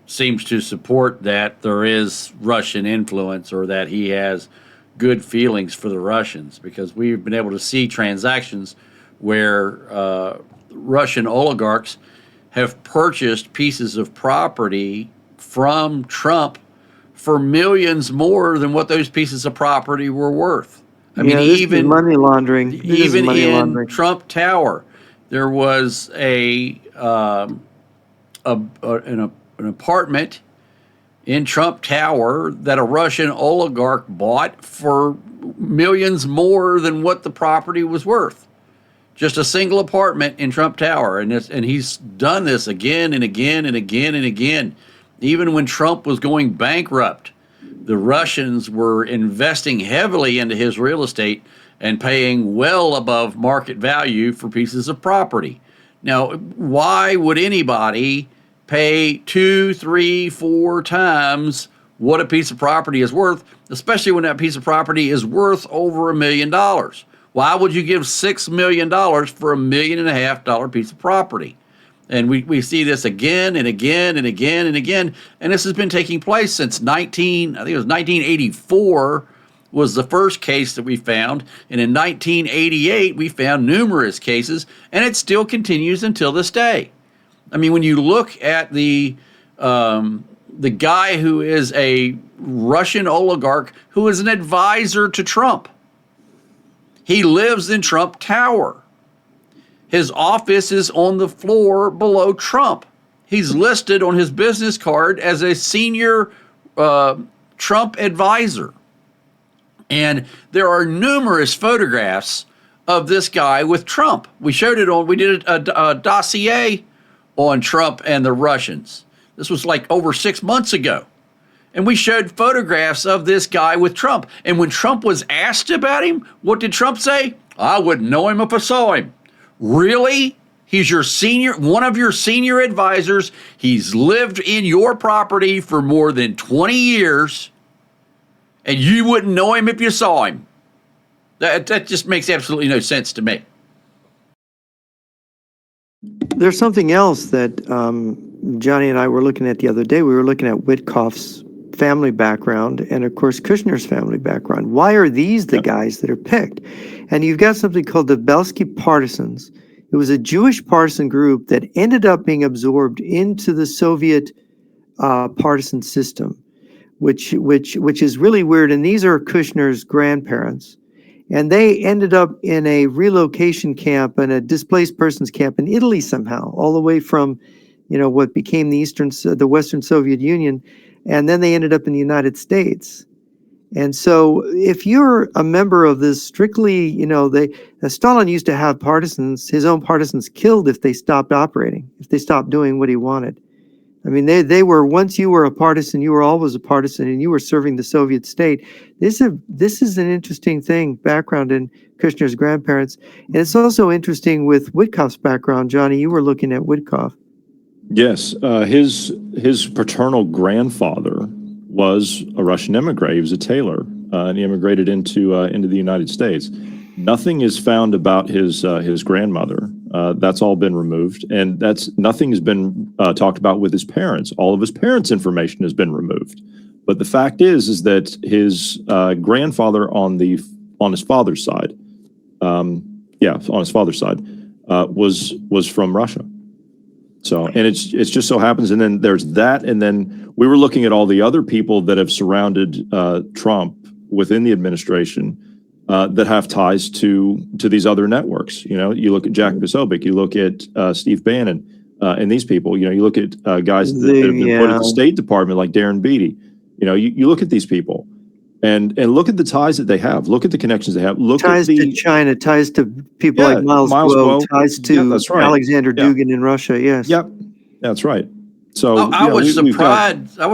seems to support that there is Russian influence or that he has good feelings for the Russians, because we've been able to see transactions where Russian oligarchs have purchased pieces of property from Trump for millions more than what those pieces of property were worth. I mean, This is money laundering. This is even money in laundering. Trump Tower, there was an apartment in Trump Tower that a Russian oligarch bought for millions more than what the property was worth. Just a single apartment in Trump Tower, and he's done this again and again and again and again. Even when Trump was going bankrupt, the Russians were investing heavily into his real estate and paying well above market value for pieces of property. Now, why would anybody pay 2, 3, 4 times what a piece of property is worth, especially when that piece of property is worth over $1 million? Why would you give $6 million for $1.5 million piece of property? And we see this again and again and again and again. And this has been taking place since 1984 was the first case that we found. And in 1988, we found numerous cases, and it still continues until this day. I mean, when you look at the guy who is a Russian oligarch who is an advisor to Trump, he lives in Trump Tower. His office is on the floor below Trump. He's listed on his business card as a senior Trump advisor. And there are numerous photographs of this guy with Trump. We did a dossier on Trump and the Russians. This was like over 6 months ago. And we showed photographs of this guy with Trump. And when Trump was asked about him, what did Trump say? I wouldn't know him if I saw him. Really? He's one of your senior advisors. He's lived in your property for more than 20 years, and you wouldn't know him if you saw him. That just makes absolutely no sense to me. There's something else that Johnny and I were looking at the other day. We were looking at Witkoff's family background and, of course, Kushner's family background. Why are these the guys that are picked? And you've got something called the Belsky Partisans. It was a Jewish partisan group that ended up being absorbed into the Soviet partisan system, which is really weird. And these are Kushner's grandparents. And they ended up in a relocation camp and a displaced persons camp in Italy somehow, all the way from what became the Western Soviet Union, and then they ended up in the United States. And so if you're a member of this strictly, Stalin used to have his own partisans killed if they stopped operating, if they stopped doing what he wanted. I mean, they were, once you were a partisan, you were always a partisan, and you were serving the Soviet state. This is an interesting background in Kushner's grandparents. And it's also interesting with Witkoff's background. Johnny, you were looking at Witkoff. Yes, his paternal grandfather was a Russian immigrant. He was a tailor, and he immigrated into the United States. Nothing is found about his grandmother. That's all been removed, and nothing has been talked about with his parents. All of his parents' information has been removed. But the fact is that his grandfather on his father's side, was from Russia. So, and it's just so happens, and then there's that, and then we were looking at all the other people that have surrounded Trump within the administration that have ties to these other networks. You look at Jack Posobiec, you look at Steve Bannon, and these people. You look at guys that have been put in the State Department like Darren Beattie. You look at these people, and look at the ties that they have. Look at the connections they have. Look ties at to China, ties to people like Miles Guo, ties to Alexander Dugin in Russia. Yes. Yep, that's right. So I was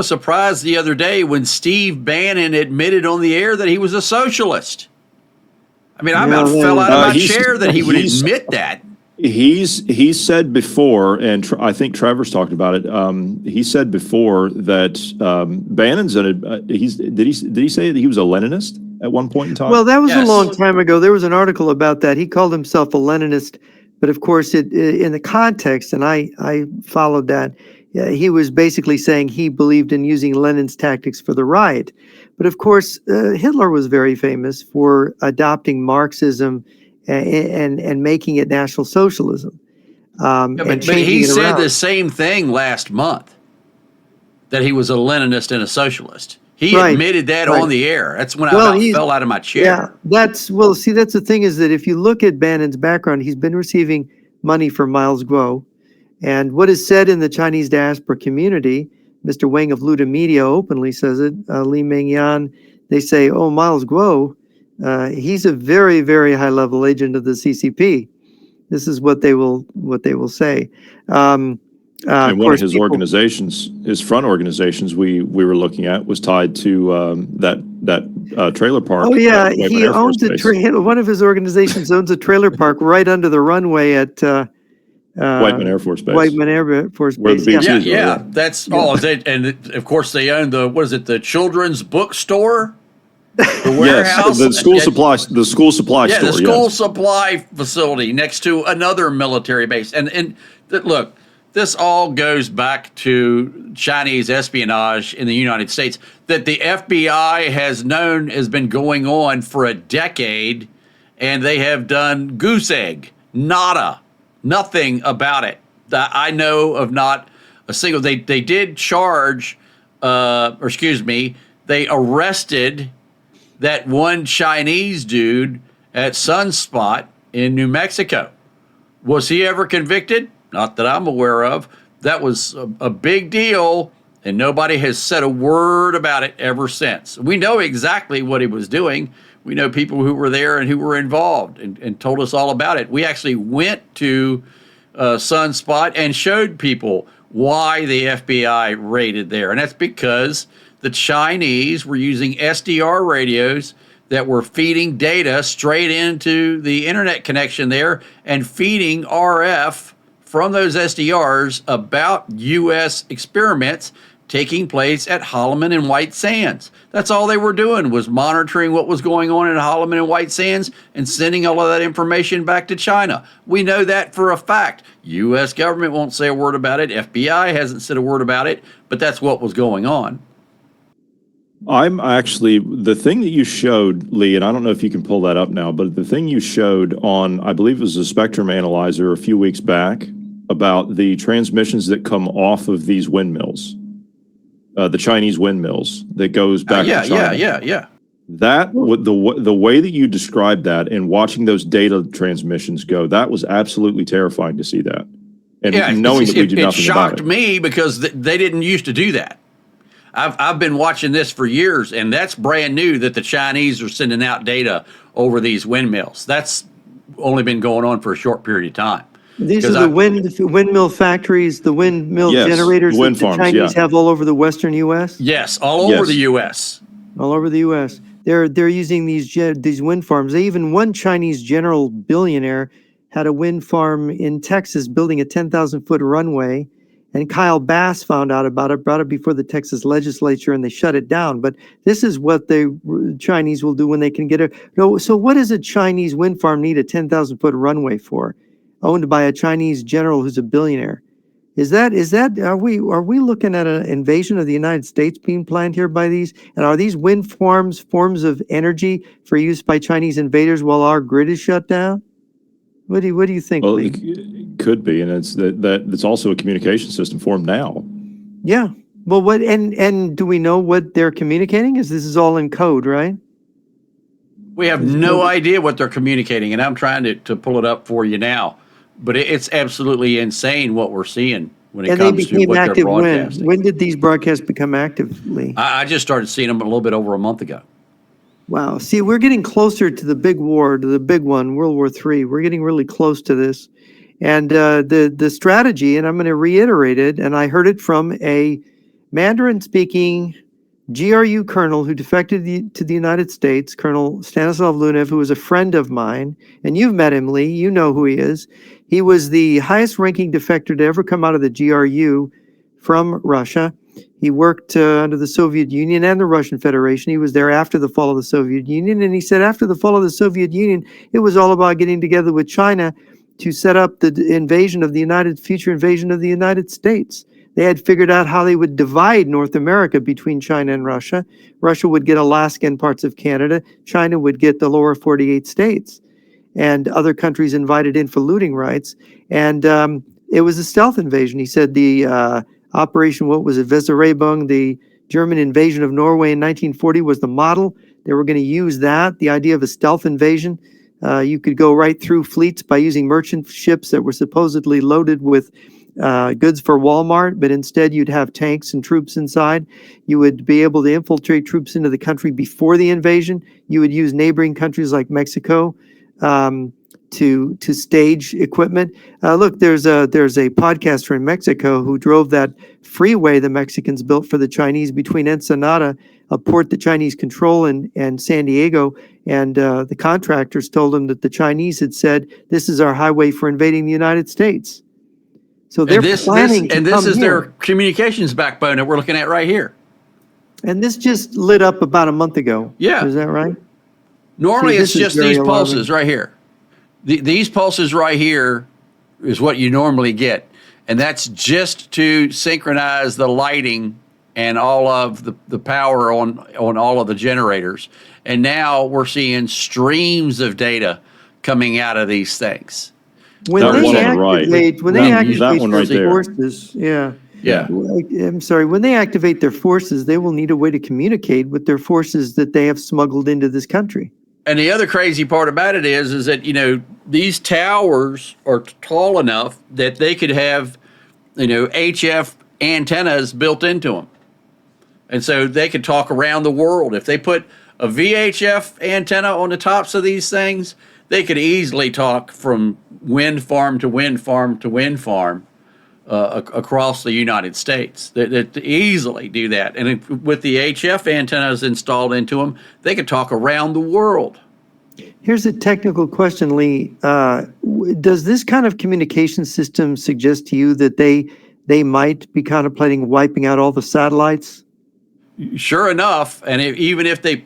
surprised the other day when Steve Bannon admitted on the air that he was a socialist. I mean, I about fell out of my chair that he would admit that. He's said before, and I think Trevor's talked about it. He said before that Bannon's did he say that he was a Leninist at one point in time? Well, that was a long time ago. There was an article about that. He called himself a Leninist, but of course, in the context, and I followed that. He was basically saying he believed in using Lenin's tactics for the right. But of course, Hitler was very famous for adopting Marxism and making it National Socialism. But he said the same thing last month, that he was a Leninist and a socialist. He admitted that on the air. That's when I fell out of my chair. Yeah, that's the thing is that if you look at Bannon's background, he's been receiving money from Miles Guo. And what is said in the Chinese diaspora community, Mr. Wang of Luda Media openly says it, Li Mingyan, they say, Miles Guo, he's a very, very high-level agent of the CCP. This is what they will say. And one of his organizations, his front organizations, we were looking at was tied to that trailer park. Oh yeah, he owns one of his organizations owns a trailer park right under the runway at Whiteman Air Force Base. Whiteman Air Force Base. That's all. And of course, they own the children's bookstore. The warehouse, the school supply store. Yeah, the school supply facility next to another military base. And look, this all goes back to Chinese espionage in the United States that the FBI has been going on for a decade, and they have done goose egg, nothing about it. I know of not a single. They did charge, they arrested that one Chinese dude at Sunspot in New Mexico. Was he ever convicted? Not that I'm aware of. That was a big deal, and nobody has said a word about it ever since. We know exactly what he was doing. We know people who were there and who were involved and told us all about it. We actually went to Sunspot and showed people why the FBI raided there. And that's because the Chinese were using SDR radios that were feeding data straight into the internet connection there and feeding RF from those SDRs about U.S. experiments taking place at Holloman and White Sands. That's all they were doing, was monitoring what was going on in Holloman and White Sands and sending all of that information back to China. We know that for a fact. U.S. government won't say a word about it. FBI hasn't said a word about it, but that's what was going on. I'm actually, the thing that you showed, Lee, and I don't know if you can pull that up now, but the thing you showed on, I believe it was a spectrum analyzer a few weeks back about the transmissions that come off of these windmills, the Chinese windmills that goes back to China. Yeah. That, the way that you described that and watching those data transmissions go, that was absolutely terrifying to see that. and knowing that we do it nothing about shocked it. me because they didn't used to do that. I've been watching this for years, and that's brand new that the Chinese are sending out data over these windmills. That's only been going on for a short period of time. These are 'Cause the windmill factories, the windmill Yes, generators the wind that the farms, Chinese yeah. have all over the Western U.S. Yes, all over Yes. the U.S. All over the U.S. They're using these wind farms. They even one Chinese general billionaire had a wind farm in Texas building a 10,000-foot runway, and Kyle Bass found out about it, brought it before the Texas legislature, and they shut it down. But this is what the Chinese will do when they can get it. No, so what does a Chinese wind farm need a 10,000-foot runway for, owned by a Chinese general who's a billionaire? Is that are we looking at an invasion of the United States being planned here by these? And are these wind farms forms of energy for use by Chinese invaders while our grid is shut down? What do you think, Well, Lee? it could be, and it's also a communication system for them now. Yeah. Well, what and do we know what they're communicating? Is this is all in code, right? We have no idea what they're communicating, and I'm trying to pull it up for you now. But it's absolutely insane what we're seeing when it And they comes to became what they're active when? broadcasting. When did these broadcasts become active, Lee? I just started seeing them a little bit over a month ago. Wow. See, we're getting closer to the big war, to the big one, World War III. We're getting really close to this. And the strategy, and I'm going to reiterate it, and I heard it from a Mandarin-speaking GRU colonel who defected to the United States, Colonel Stanislav Lunev, who was a friend of mine. And you've met him, Lee. You know who he is. He was the highest-ranking defector to ever come out of the GRU from Russia. He worked under the Soviet Union and the Russian Federation. He was there after the fall of the Soviet Union. And he said after the fall of the Soviet Union, it was all about getting together with China to set up the future invasion of the United States. They had figured out how they would divide North America between China and Russia. Russia would get Alaska and parts of Canada. China would get the lower 48 states. And other countries invited in for looting rights. And it was a stealth invasion. He said the Operation, what was it, Weserübung, the German invasion of Norway in 1940 was the model. They were going to use that, the idea of a stealth invasion. You could go right through fleets by using merchant ships that were supposedly loaded with goods for Walmart, but instead you'd have tanks and troops inside. You would be able to infiltrate troops into the country before the invasion. You would use neighboring countries like Mexico to stage equipment. Look, there's a podcaster in Mexico who drove that freeway the Mexicans built for the Chinese between Ensenada, a port the Chinese control, and San Diego. And the contractors told him that the Chinese had said, "This is our highway for invading the United States." So they're planning to and this come is here. their communications backbone that we're looking at right here. And this just lit up about a month ago. Yeah. Is that right? Normally, See, it's this is just very these alarming. pulses right here. These pulses right here is what you normally get. And that's just to synchronize the lighting and all of the power on all of the generators. And now we're seeing streams of data coming out of these things. When That they one on the right. activate, when That they one activate right their there. forces, yeah. Yeah. I'm sorry, when they activate their forces, they will need a way to communicate with their forces that they have smuggled into this country. And the other crazy part about it is that, these towers are tall enough that they could have, HF antennas built into them. And so they could talk around the world. If they put a VHF antenna on the tops of these things, they could easily talk from wind farm to wind farm to wind farm across the United States. They easily do that. And with the HF antennas installed into them, they could talk around the world. Here's a technical question, Lee. Does this kind of communication system suggest to you that they might be contemplating wiping out all the satellites? Sure enough, and even if the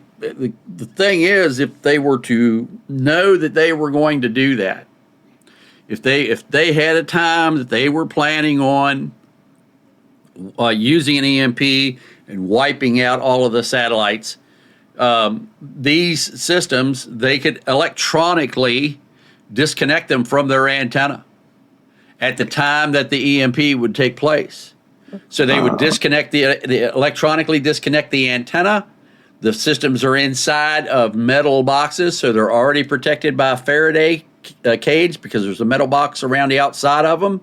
thing is, if they were to know that they were going to do that, if they had a time that they were planning on using an EMP and wiping out all of the satellites, these systems, they could electronically disconnect them from their antenna at the time that the EMP would take place. So they would disconnect the electronically disconnect the antenna. The systems are inside of metal boxes, so they're already protected by a Faraday cage because there's a metal box around the outside of them.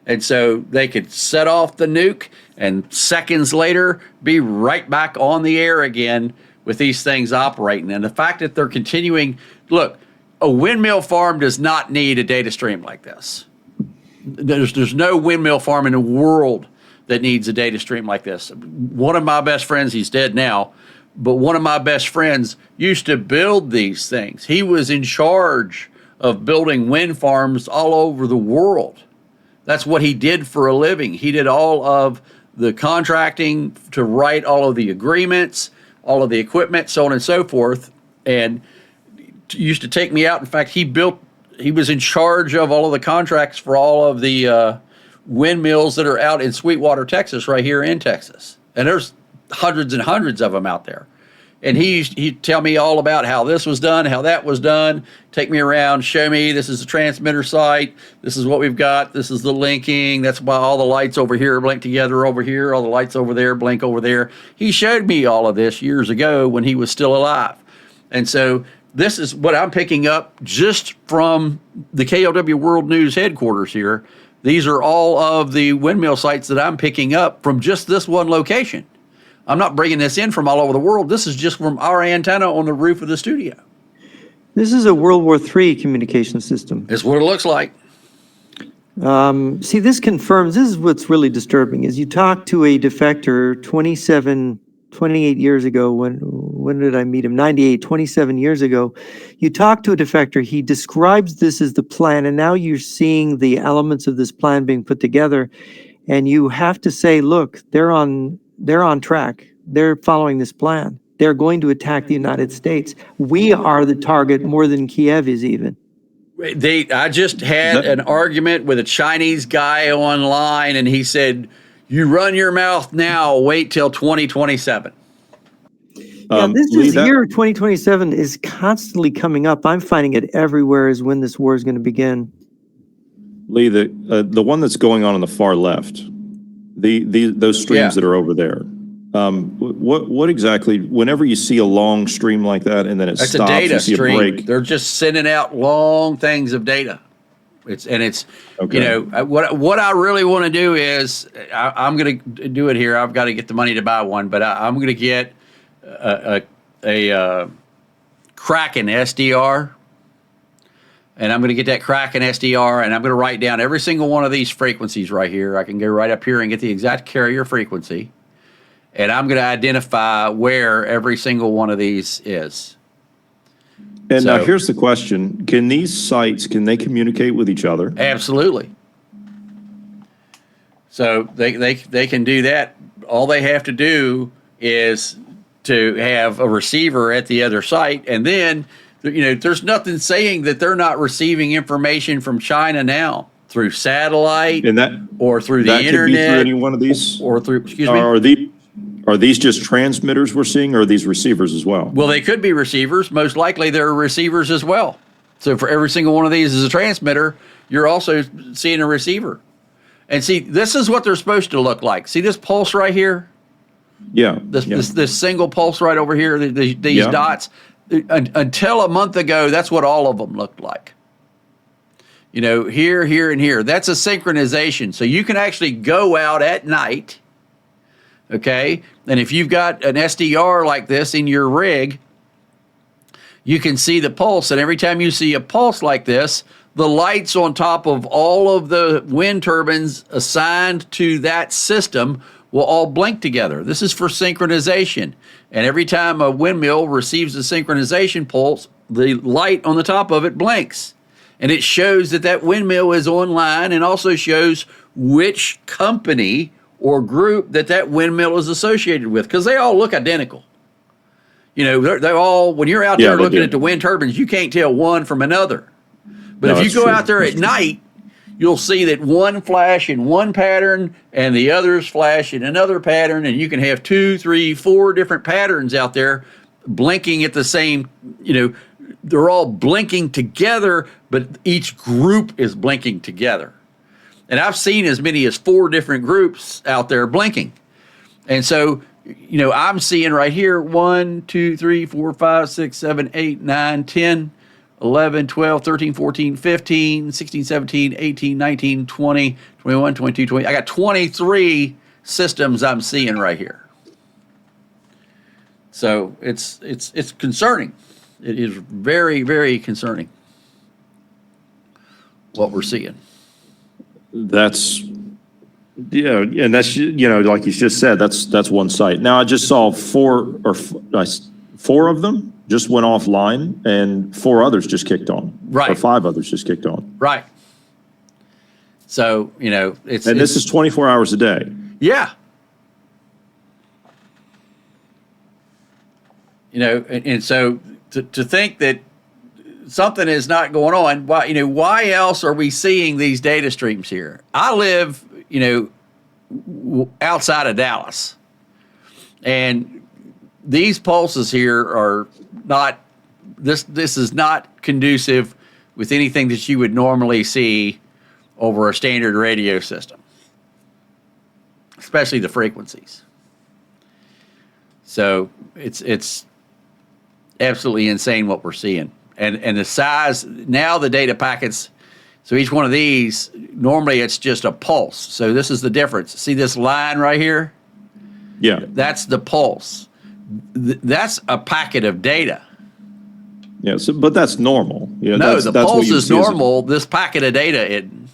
And so they could set off the nuke and seconds later be right back on the air again with these things operating. And the fact that they're continuing, look, a windmill farm does not need a data stream like this. There's no windmill farm in the world that needs a data stream like this. One of my best friends, he's dead now, but one of my best friends used to build these things. He was in charge of building wind farms all over the world. That's what he did for a living. He did all of the contracting to write all of the agreements, all of the equipment, so on and so forth, and used to take me out. In fact, he was in charge of all of the contracts for all of the windmills that are out in Sweetwater, Texas, right here in Texas. And there's hundreds and hundreds of them out there. And he'd tell me all about how this was done, how that was done, take me around, show me this is the transmitter site, this is what we've got, this is the linking, that's why all the lights over here blink together over here, all the lights over there blink over there. He showed me all of this years ago when he was still alive. And so this is what I'm picking up just from the KLW World News headquarters here. These are all of the windmill sites that I'm picking up from just this one location. I'm not bringing this in from all over the world. This is just from our antenna on the roof of the studio. This is a World War III communication system. It's what it looks like. See, this confirms, this is what's really disturbing, is you talk to a defector 28 years ago, when did I meet him? 98, 27 years ago. You talk to a defector, he describes this as the plan, and now you're seeing the elements of this plan being put together, and you have to say, look, they're on track. They're following this plan. They're going to attack the United States. We are the target more than Kiev is even. I just had an argument with a Chinese guy online, and he said, "You run your mouth now, wait till 2027. Yeah, year 2027 is constantly coming up. I'm finding it everywhere is when this war is going to begin. Lee, the one that's going on the far left, those streams that are over there. What exactly? Whenever you see a long stream like that and then it That's stops, a data you see stream. a break. They're just sending out long things of data. It's Okay. You know, what I really want to do is I'm going to do it here. I've got to get the money to buy one, but I'm going to get a Kraken SDR. And I'm going to get that Kraken SDR, and I'm going to write down every single one of these frequencies right here. I can go right up here and get the exact carrier frequency. And I'm going to identify where every single one of these is. And now here's the question. Can these sites, can they communicate with each other? Absolutely. So they can do that. All they have to do is to have a receiver at the other site, and then, you know, there's nothing saying that they're not receiving information from China now through satellite And that or through the that could be internet through any one of these. or through, excuse me. Are these just transmitters we're seeing, or are these receivers as well? Well, they could be receivers. Most likely they're receivers as well. So for every single one of these is a transmitter, you're also seeing a receiver. And see, this is what they're supposed to look like. See this pulse right here? Yeah. This single pulse right over here, these dots. Until a month ago, that's what all of them looked like. You know, here, here, and here. That's a synchronization. So you can actually go out at night, okay? And if you've got an SDR like this in your rig, you can see the pulse. And every time you see a pulse like this, the lights on top of all of the wind turbines assigned to that system will all blink together. This is for synchronization. And every time a windmill receives a synchronization pulse, the light on the top of it blinks. And it shows that that windmill is online, and also shows which company or group that windmill is associated with, because they all look identical. You know, they're all, when you're out there looking at the wind turbines, you can't tell one from another. But if you go out there at night, you'll see that one flash in one pattern and the others flash in another pattern, and you can have 2, 3, 4 different patterns out there blinking at the same, you know, they're all blinking together, but each group is blinking together. And I've seen as many as 4 different groups out there blinking. And so, you know, I'm seeing right here 1, 2, 3, 4, 5, 6, 7, 8, 9, 10 11, 12, 13, 14, 15, 16, 17, 18, 19, 20, 21, 22, 20. I got 23 systems I'm seeing right here. So it's concerning. It is very, very concerning what we're seeing. That's, yeah, and that's, like you just said, that's one site. Now, I just saw four of them just went offline, and 4 others just kicked on. Right. Or 5 others just kicked on. Right. So, this is 24 hours a day. Yeah. And so to think that something is not going on, why else are we seeing these data streams here? I live, outside of Dallas, and these pulses here are not, this is not conducive with anything that you would normally see over a standard radio system, especially the frequencies. So it's absolutely insane what we're seeing. And the size, now the data packets, so each one of these, normally it's just a pulse. So this is the difference. See this line right here? Yeah. That's the pulse. That's a packet of data. Yeah, but that's normal. No, the pulse is normal. This packet of data isn't.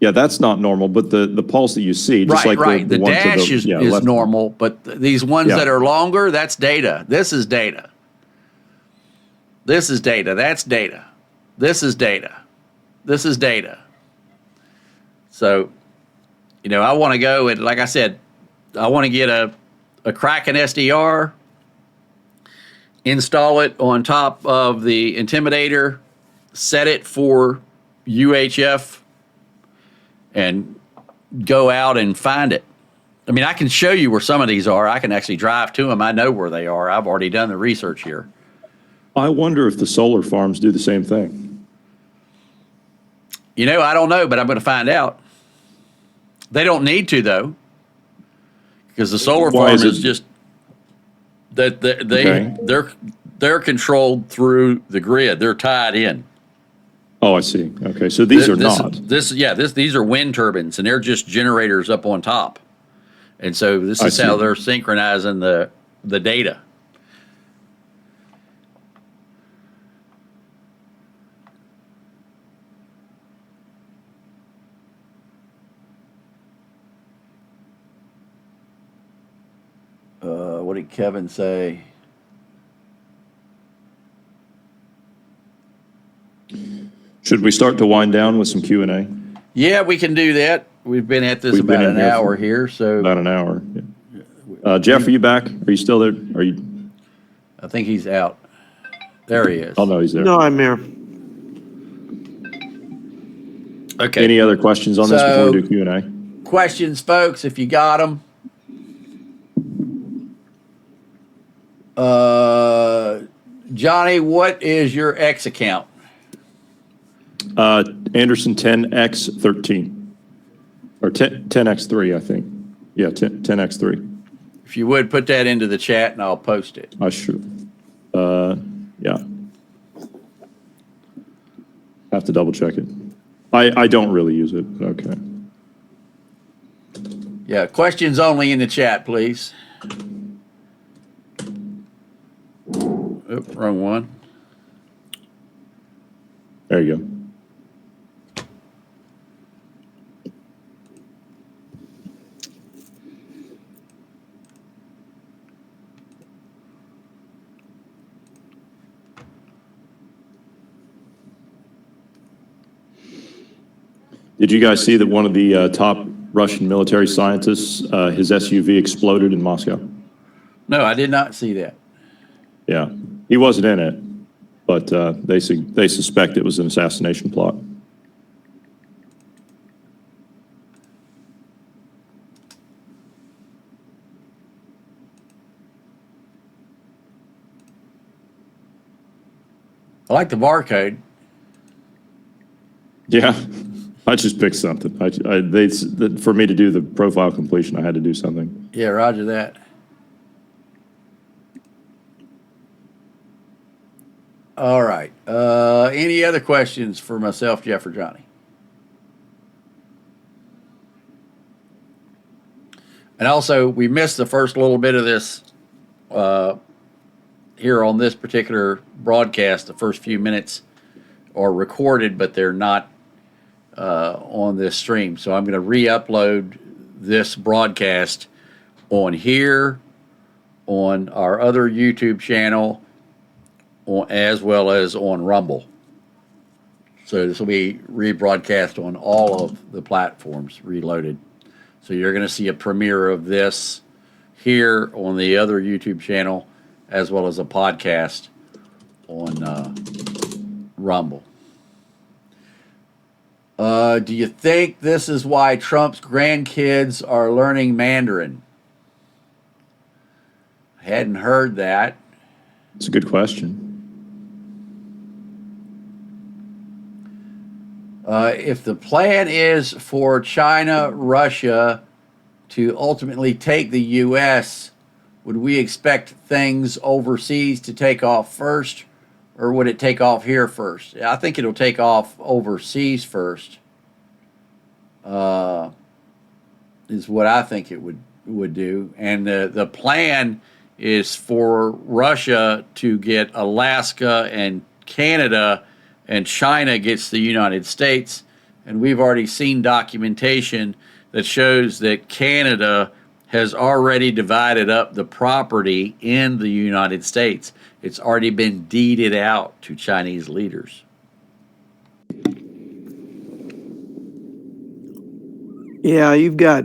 Yeah, that's not normal, but the pulse that you see, just right. The one to dash is normal, but these ones that are longer, that's data. This is data. This is data. That's data. This is data. This is data. So, I want to go and, like I said, I want to get a Kraken SDR, install it on top of the Intimidator, set it for UHF, and go out and find it. I mean, I can show you where some of these are. I can actually drive to them. I know where they are. I've already done the research here. I wonder if the solar farms do the same thing. I don't know, but I'm going to find out. They don't need to, though, because the solar farm is just that they're controlled through the grid. They're tied in. Oh, I see. Okay, so these are not. These are wind turbines, and they're just generators up on top. And so this is how they're synchronizing the data. What did Kevin say? Should we start to wind down with some Q&A? Yeah, we can do that. We've been at this about an hour here, so about an hour. Yeah. Jeff, are you back? Are you still there? Are you? I think he's out. There he is. Oh no, he's there. No, I'm here. Okay. Any other questions on this before we do Q&A? Questions, folks, if you got them. Johnny, what is your X account? Anderson 10X13 or 10X3, I think. Yeah, 10X3. If you would put that into the chat and I'll post it. I should. Yeah. Have to double check it. I don't really use it. Okay. Yeah, questions only in the chat, please. Oop, wrong one. There you go. Did you guys see that one of the top Russian military scientists, his SUV exploded in Moscow? No, I did not see that. Yeah, he wasn't in it, but they suspect it was an assassination plot. I like the barcode. Yeah, I just picked something. For me to do the profile completion, I had to do something. Yeah, roger that. All right. Any other questions for myself, Jeff, or Johnny? And also, we missed the first little bit of this here on this particular broadcast. The first few minutes are recorded, but they're not on this stream. So I'm going to re-upload this broadcast on here, on our other YouTube channel, as well as on Rumble. So this will be rebroadcast on all of the platforms, reloaded. So you're going to see a premiere of this here on the other YouTube channel, as well as a podcast on Rumble. Do you think this is why Trump's grandkids are learning Mandarin? I hadn't heard that. It's a good question. If the plan is for China, Russia to ultimately take the U.S., would we expect things overseas to take off first, or would it take off here first? I think it'll take off overseas first, is what I think it would do. And the plan is for Russia to get Alaska and Canada, and China gets the United States. And we've already seen documentation that shows that Canada has already divided up the property in the United States. It's already been deeded out to Chinese leaders. Yeah, you've got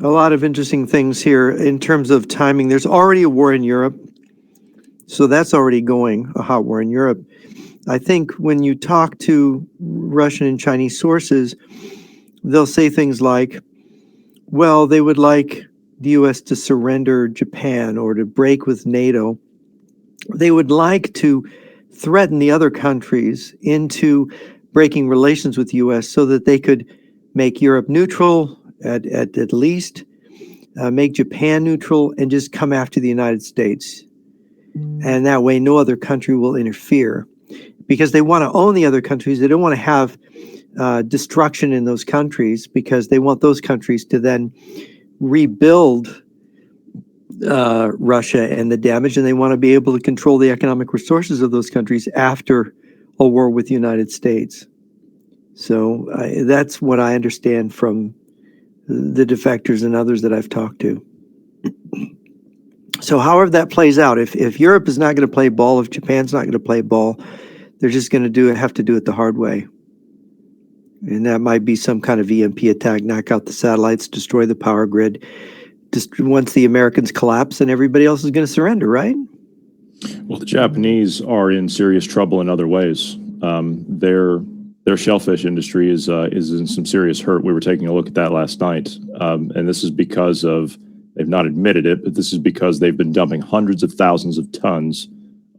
a lot of interesting things here in terms of timing. There's already a war in Europe, so that's already going, a hot war in Europe. I think when you talk to Russian and Chinese sources, they'll say things like, well, they would like the U.S. to surrender Japan or to break with NATO. They would like to threaten the other countries into breaking relations with the U.S. so that they could make Europe neutral at least, make Japan neutral, and just come after the United States. And that way no other country will interfere, because they want to own the other countries. They don't want to have destruction in those countries, because they want those countries to then rebuild Russia and the damage, and they want to be able to control the economic resources of those countries after a war with the United States. So that's what I understand from the defectors and others that I've talked to. So however that plays out, if Europe is not going to play ball, if Japan's not going to play ball, they're just going to have to do it the hard way. And that might be some kind of EMP attack, knock out the satellites, destroy the power grid. Just once the Americans collapse, and everybody else is going to surrender, right? Well, the Japanese are in serious trouble in other ways. Their shellfish industry is in some serious hurt. We were taking a look at that last night, and this is because of, they've not admitted it, but this is because they've been dumping hundreds of thousands of tons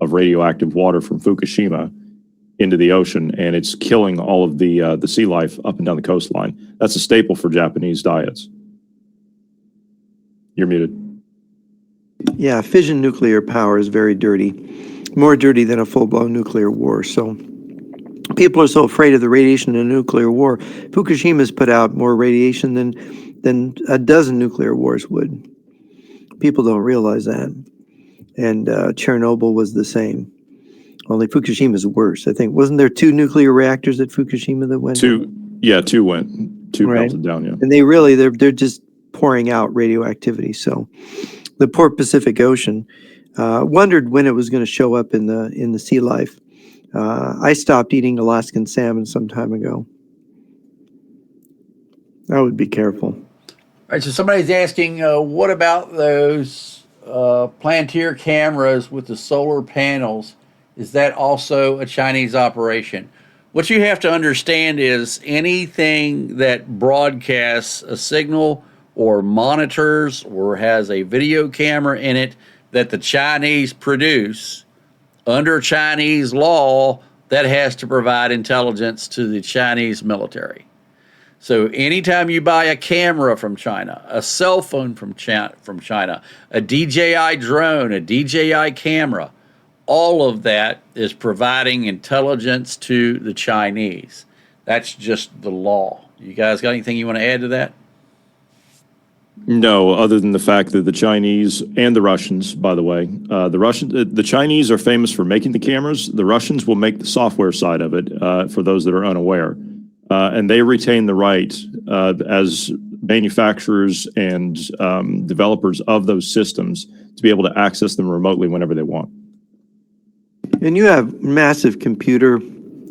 of radioactive water from Fukushima into the ocean, and it's killing all of the sea life up and down the coastline. That's a staple for Japanese diets. You're muted. Yeah, fission nuclear power is very dirty, more dirty than a full-blown nuclear war. So people are so afraid of the radiation in a nuclear war. Fukushima's put out more radiation than a dozen nuclear wars would. People don't realize that. And Chernobyl was the same. Only Fukushima's worse. I think, wasn't there 2 nuclear reactors at Fukushima that went? 2 went. 2 right. melted down, yeah. And they're just pouring out radioactivity. So the poor Pacific Ocean wondered when it was going to show up in the sea life. I stopped eating Alaskan salmon some time ago. I would be careful. All right, so somebody's asking, what about those Plantier cameras with the solar panels? Is that also a Chinese operation? What you have to understand is anything that broadcasts a signal or monitors or has a video camera in it that the Chinese produce, under Chinese law, that has to provide intelligence to the Chinese military. So anytime you buy a camera from China, a cell phone from China, a DJI drone, a DJI camera, all of that is providing intelligence to the Chinese. That's just the law. You guys got anything you want to add to that? No, other than the fact that the Chinese and the Russians, by the way, the Chinese are famous for making the cameras. The Russians will make the software side of it, for those that are unaware. And they retain the right, as manufacturers and developers of those systems, to be able to access them remotely whenever they want. And you have massive computer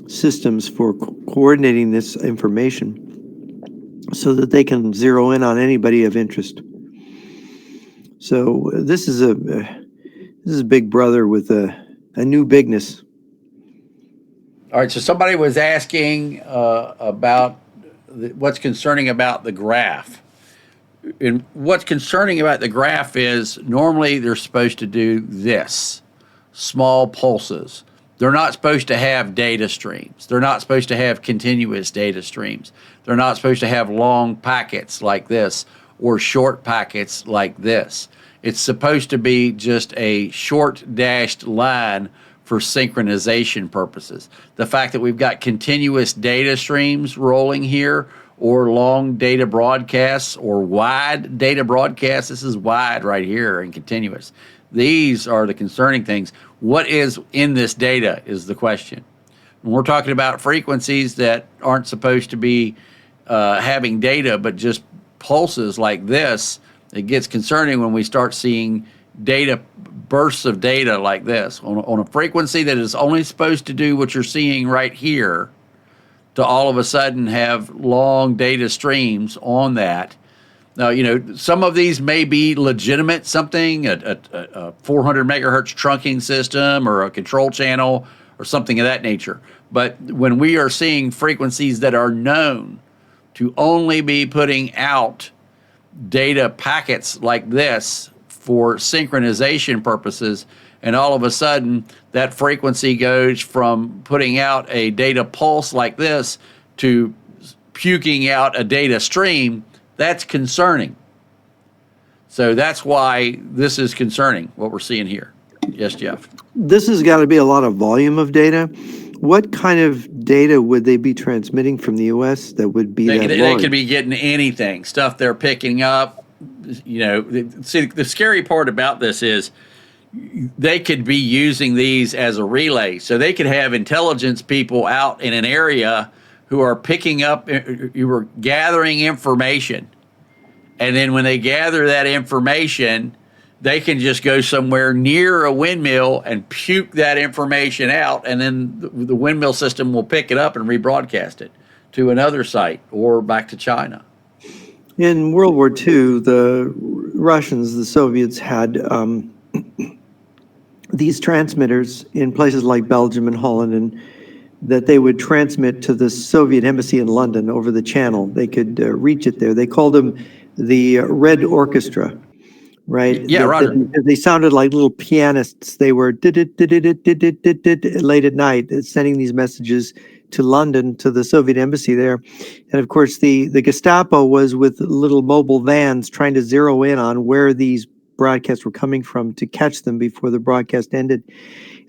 systems for coordinating this information so that they can zero in on anybody of interest. So this is a big brother with a new bigness. All right, so somebody was asking about what's concerning about the graph. And what's concerning about the graph is normally they're supposed to do this, small pulses. They're not supposed to have data streams. They're not supposed to have continuous data streams. They're not supposed to have long packets like this or short packets like this. It's supposed to be just a short dashed line for synchronization purposes. The fact that we've got continuous data streams rolling here, or long data broadcasts, or wide data broadcasts, this is wide right here and continuous. These are the concerning things. What is in this data is the question. When we're talking about frequencies that aren't supposed to be having data, but just pulses like this, it gets concerning when we start seeing data, bursts of data like this on a frequency that is only supposed to do what you're seeing right here, to all of a sudden have long data streams on that. Now, some of these may be legitimate, something, a 400 megahertz trunking system or a control channel or something of that nature. But when we are seeing frequencies that are known to only be putting out data packets like this for synchronization purposes, and all of a sudden that frequency goes from putting out a data pulse like this to puking out a data stream, that's concerning. So that's why this is concerning, what we're seeing here. Yes, Jeff? This has got to be a lot of volume of data. What kind of data would they be transmitting from the U.S. that would be that They large? could be getting anything, stuff they're picking up. See, the scary part about this is they could be using these as a relay. So they could have intelligence people out in an area who are picking up, you were gathering information. And then when they gather that information, they can just go somewhere near a windmill and puke that information out. And then the windmill system will pick it up and rebroadcast it to another site or back to China. In World War II, the Russians, the Soviets, had these transmitters in places like Belgium and Holland, and that they would transmit to the Soviet embassy in London over the channel. They could reach it there. They called them the Red Orchestra, right? Yeah, Roger. They sounded like little pianists. They were late at night sending these messages to London, to the Soviet embassy there. And of course, the Gestapo was with little mobile vans trying to zero in on where these broadcasts were coming from to catch them before the broadcast ended.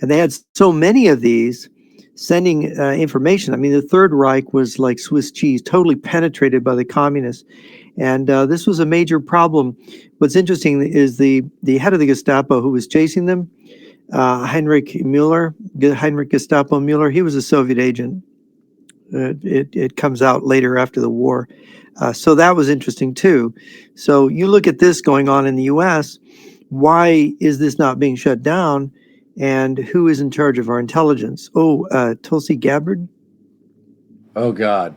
And they had so many of these sending information. I mean, the Third Reich was like Swiss cheese, totally penetrated by the communists. And this was a major problem. What's interesting is the head of the Gestapo who was chasing them, Heinrich Gestapo Mueller, he was a Soviet agent. It comes out later after the war. So that was interesting too. So you look at this going on in the U.S., why is this not being shut down? And who is in charge of our intelligence? Tulsi Gabbard? Oh, God.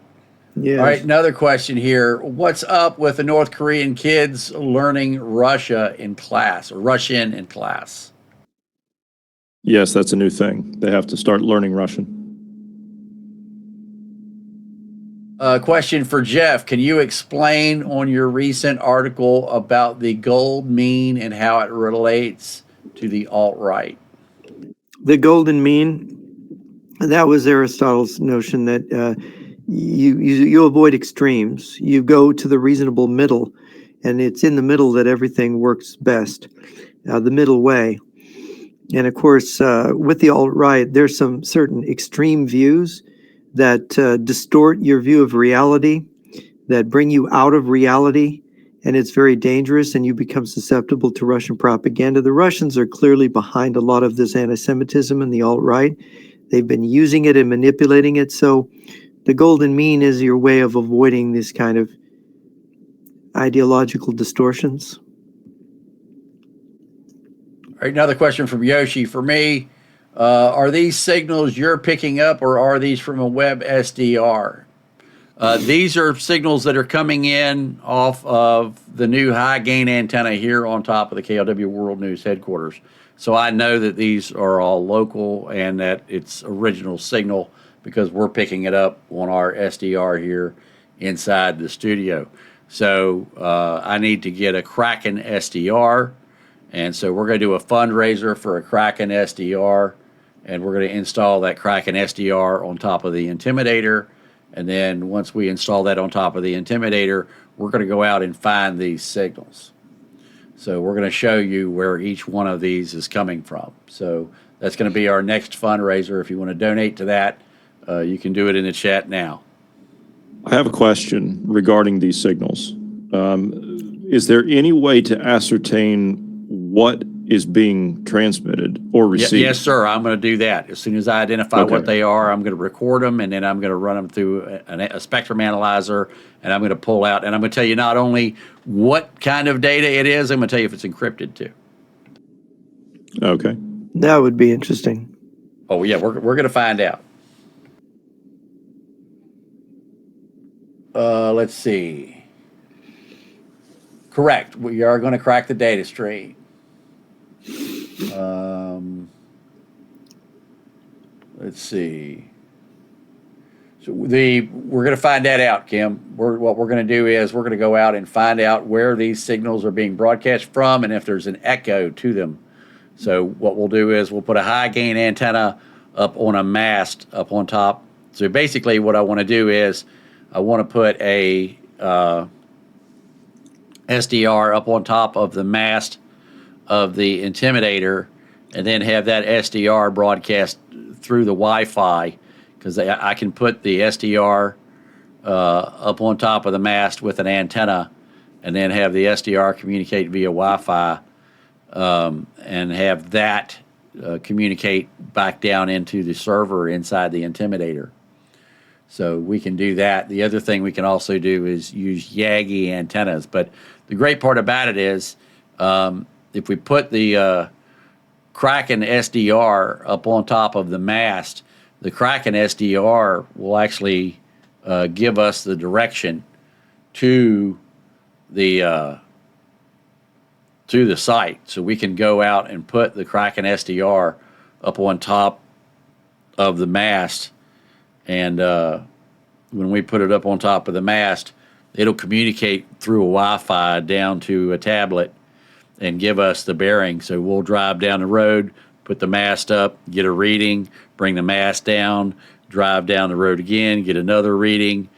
Yes. All right, another question here. What's up with the North Korean kids learning Russia in class, or Russian in class? Yes, that's a new thing. They have to start learning Russian. Question for Jeff. Can you explain on your recent article about the gold mean and how it relates to the alt-right? The golden mean, that was Aristotle's notion that you avoid extremes. You go to the reasonable middle, and it's in the middle that everything works best, the middle way. And of course, with the alt-right, there's some certain extreme views that distort your view of reality, that bring you out of reality, and it's very dangerous, and you become susceptible to Russian propaganda. The Russians are clearly behind a lot of this anti-Semitism and the alt-right. They've been using it and manipulating it. So the golden mean is your way of avoiding this kind of ideological distortions. All right, another question from Yoshi for me. Are these signals you're picking up, or are these from a web SDR? These are signals that are coming in off of the new high gain antenna here on top of the KLW World News headquarters. So I know that these are all local and that it's original signal because we're picking it up on our SDR here inside the studio. So I need to get a Kraken SDR. And so we're going to do a fundraiser for a Kraken SDR, and we're going to install that Kraken SDR on top of the Intimidator. And then once we install that on top of the Intimidator, we're going to go out and find these signals. So we're going to show you where each one of these is coming from. So that's going to be our next fundraiser. If you want to donate to that, you can do it in the chat now. I have a question regarding these signals. Is there any way to ascertain what is being transmitted or received? Yes, sir. I'm going to do that. As soon as I identify what they are, I'm going to record them, and then I'm going to run them through a spectrum analyzer, and I'm going to pull out, and I'm going to tell you not only what kind of data it is, I'm going to tell you if it's encrypted too. Okay. That would be interesting. Oh, yeah, we're going to find out. Let's see. Correct. We are going to crack the data stream. Let's see. So we're going to find that out, Kim. What we're going to do is we're going to go out and find out where these signals are being broadcast from and if there's an echo to them. So what we'll do is we'll put a high gain antenna up on a mast up on top. So basically what I want to do is I want to put a SDR up on top of the mast of the Intimidator, and then have that SDR broadcast through the Wi-Fi, because I can put the SDR up on top of the mast with an antenna, and then have the SDR communicate via Wi-Fi, and have that communicate back down into the server inside the Intimidator. So we can do that. The other thing we can also do is use Yagi antennas. But the great part about it is if we put the Kraken SDR up on top of the mast, the Kraken SDR will actually give us the direction to the site. So we can go out and put the Kraken SDR up on top of the mast, and when we put it up on top of the mast, it'll communicate through a Wi-Fi down to a tablet and give us the bearing. So we'll drive down the road, put the mast up, get a reading, bring the mast down, drive down the road again, get another reading,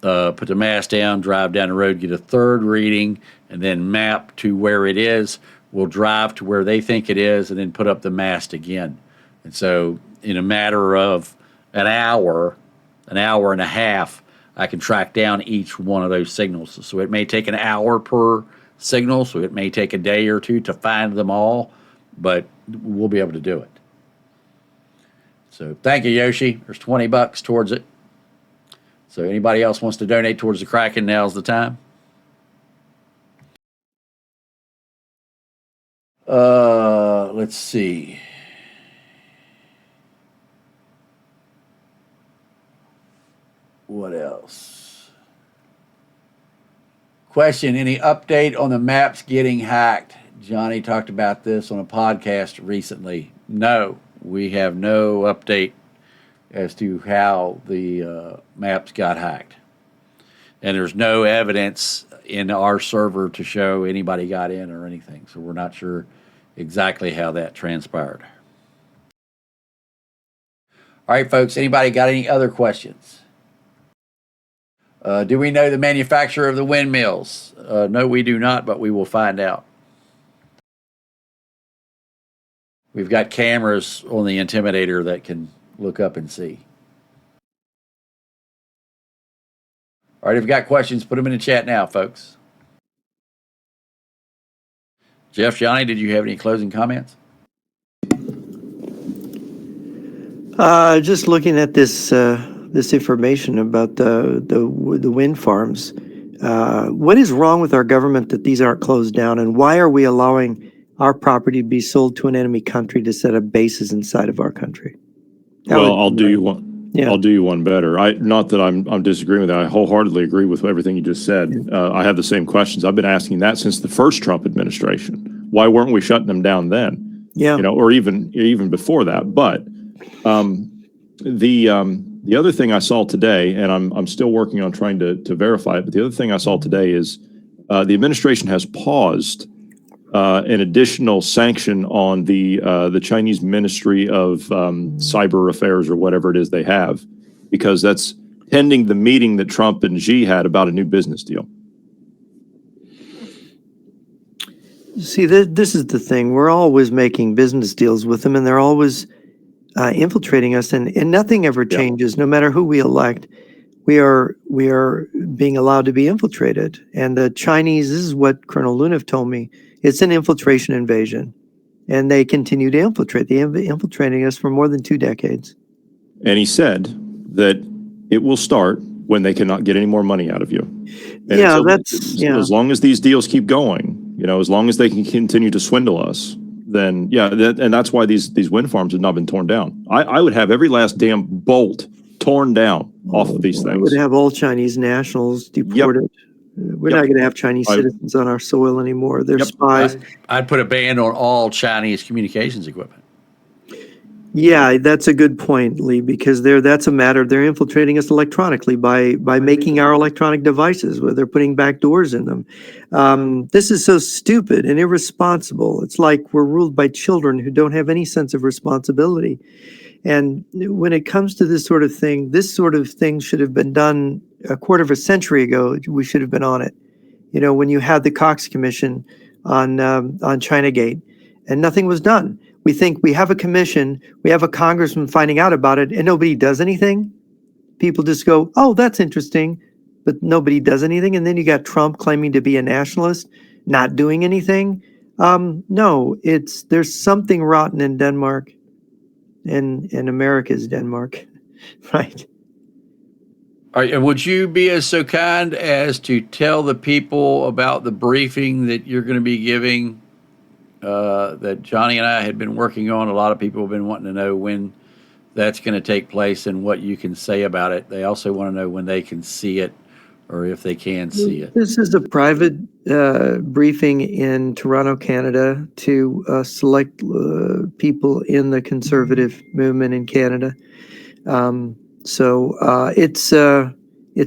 put the mast down, drive down the road, get a third reading, and then map to where it is. We'll drive to where they think it is and then put up the mast again. And so in a matter of an hour and a half, I can track down each one of those signals. So it may take an hour per signal, so it may take a day or two to find them all, but we'll be able to do it. So thank you, Yoshi. There's $20 towards it. So anybody else wants to donate towards the Kraken, now's the time. Let's see. What else? Question, any update on the maps getting hacked? Johnny talked about this on a podcast recently. No, we have no update as to how the maps got hacked. And there's no evidence in our server to show anybody got in or anything. So we're not sure exactly how that transpired. All right, folks, anybody got any other questions? Do we know the manufacturer of the windmills? No, we do not, but we will find out. We've got cameras on the Intimidator that can look up and see. All right, if you've got questions, put them in the chat now, folks. Jeff, Johnny, did you have any closing comments? Just looking at this information about the wind farms. What is wrong with our government that these aren't closed down, and why are we allowing our property to be sold to an enemy country to set up bases inside of our country? Well, I'll do you one. Yeah. I'll do you one better. Not that I'm disagreeing with that. I wholeheartedly agree with everything you just said. I have the same questions. I've been asking that since the first Trump administration. Why weren't we shutting them down then? Yeah. Or even before that. But the other thing I saw today, and I'm still working on trying to verify it, but the other thing I saw today is the administration has paused an additional sanction on the Chinese Ministry of Cyber Affairs, or whatever it is they have, because that's pending the meeting that Trump and Xi had about a new business deal. See, this is the thing. We're always making business deals with them, and they're always infiltrating us, and nothing ever changes. No matter who we elect, we are being allowed to be infiltrated. And the Chinese, this is what Colonel Lunev told me, it's an infiltration invasion, and they continue to infiltrate. They've been infiltrating us for more than 2 decades. And he said that it will start when they cannot get any more money out of you. And Yeah, as long as these deals keep going, as long as they can continue to swindle us, then and that's why these wind farms have not been torn down. I would have every last damn bolt torn down off of these things. I would have all Chinese nationals deported. Yep. We're not going to have Chinese citizens on our soil anymore. They're spies. I'd put a ban on all Chinese communications equipment. Yeah, that's a good point, Lee, because that's a matter. They're infiltrating us electronically by making our electronic devices, where they're putting back doors in them. This is so stupid and irresponsible. It's like we're ruled by children who don't have any sense of responsibility. And when it comes to this sort of thing should have been done a quarter of a century ago. We should have been on it. When you had the Cox Commission on Chinagate, and nothing was done. We think we have a commission, we have a congressman finding out about it, and nobody does anything. People just go, "Oh, that's interesting," but nobody does anything. And then you got Trump claiming to be a nationalist, not doing anything. No, there's something rotten in Denmark, and America's Denmark, right? All right, and would you be so kind as to tell the people about the briefing that you're going to be giving? That Johnny and I had been working on. A lot of people have been wanting to know when that's going to take place and what you can say about it. They also want to know when they can see it, or if they can see it. This is a private briefing in Toronto, Canada, to select people in the conservative movement in Canada. So it's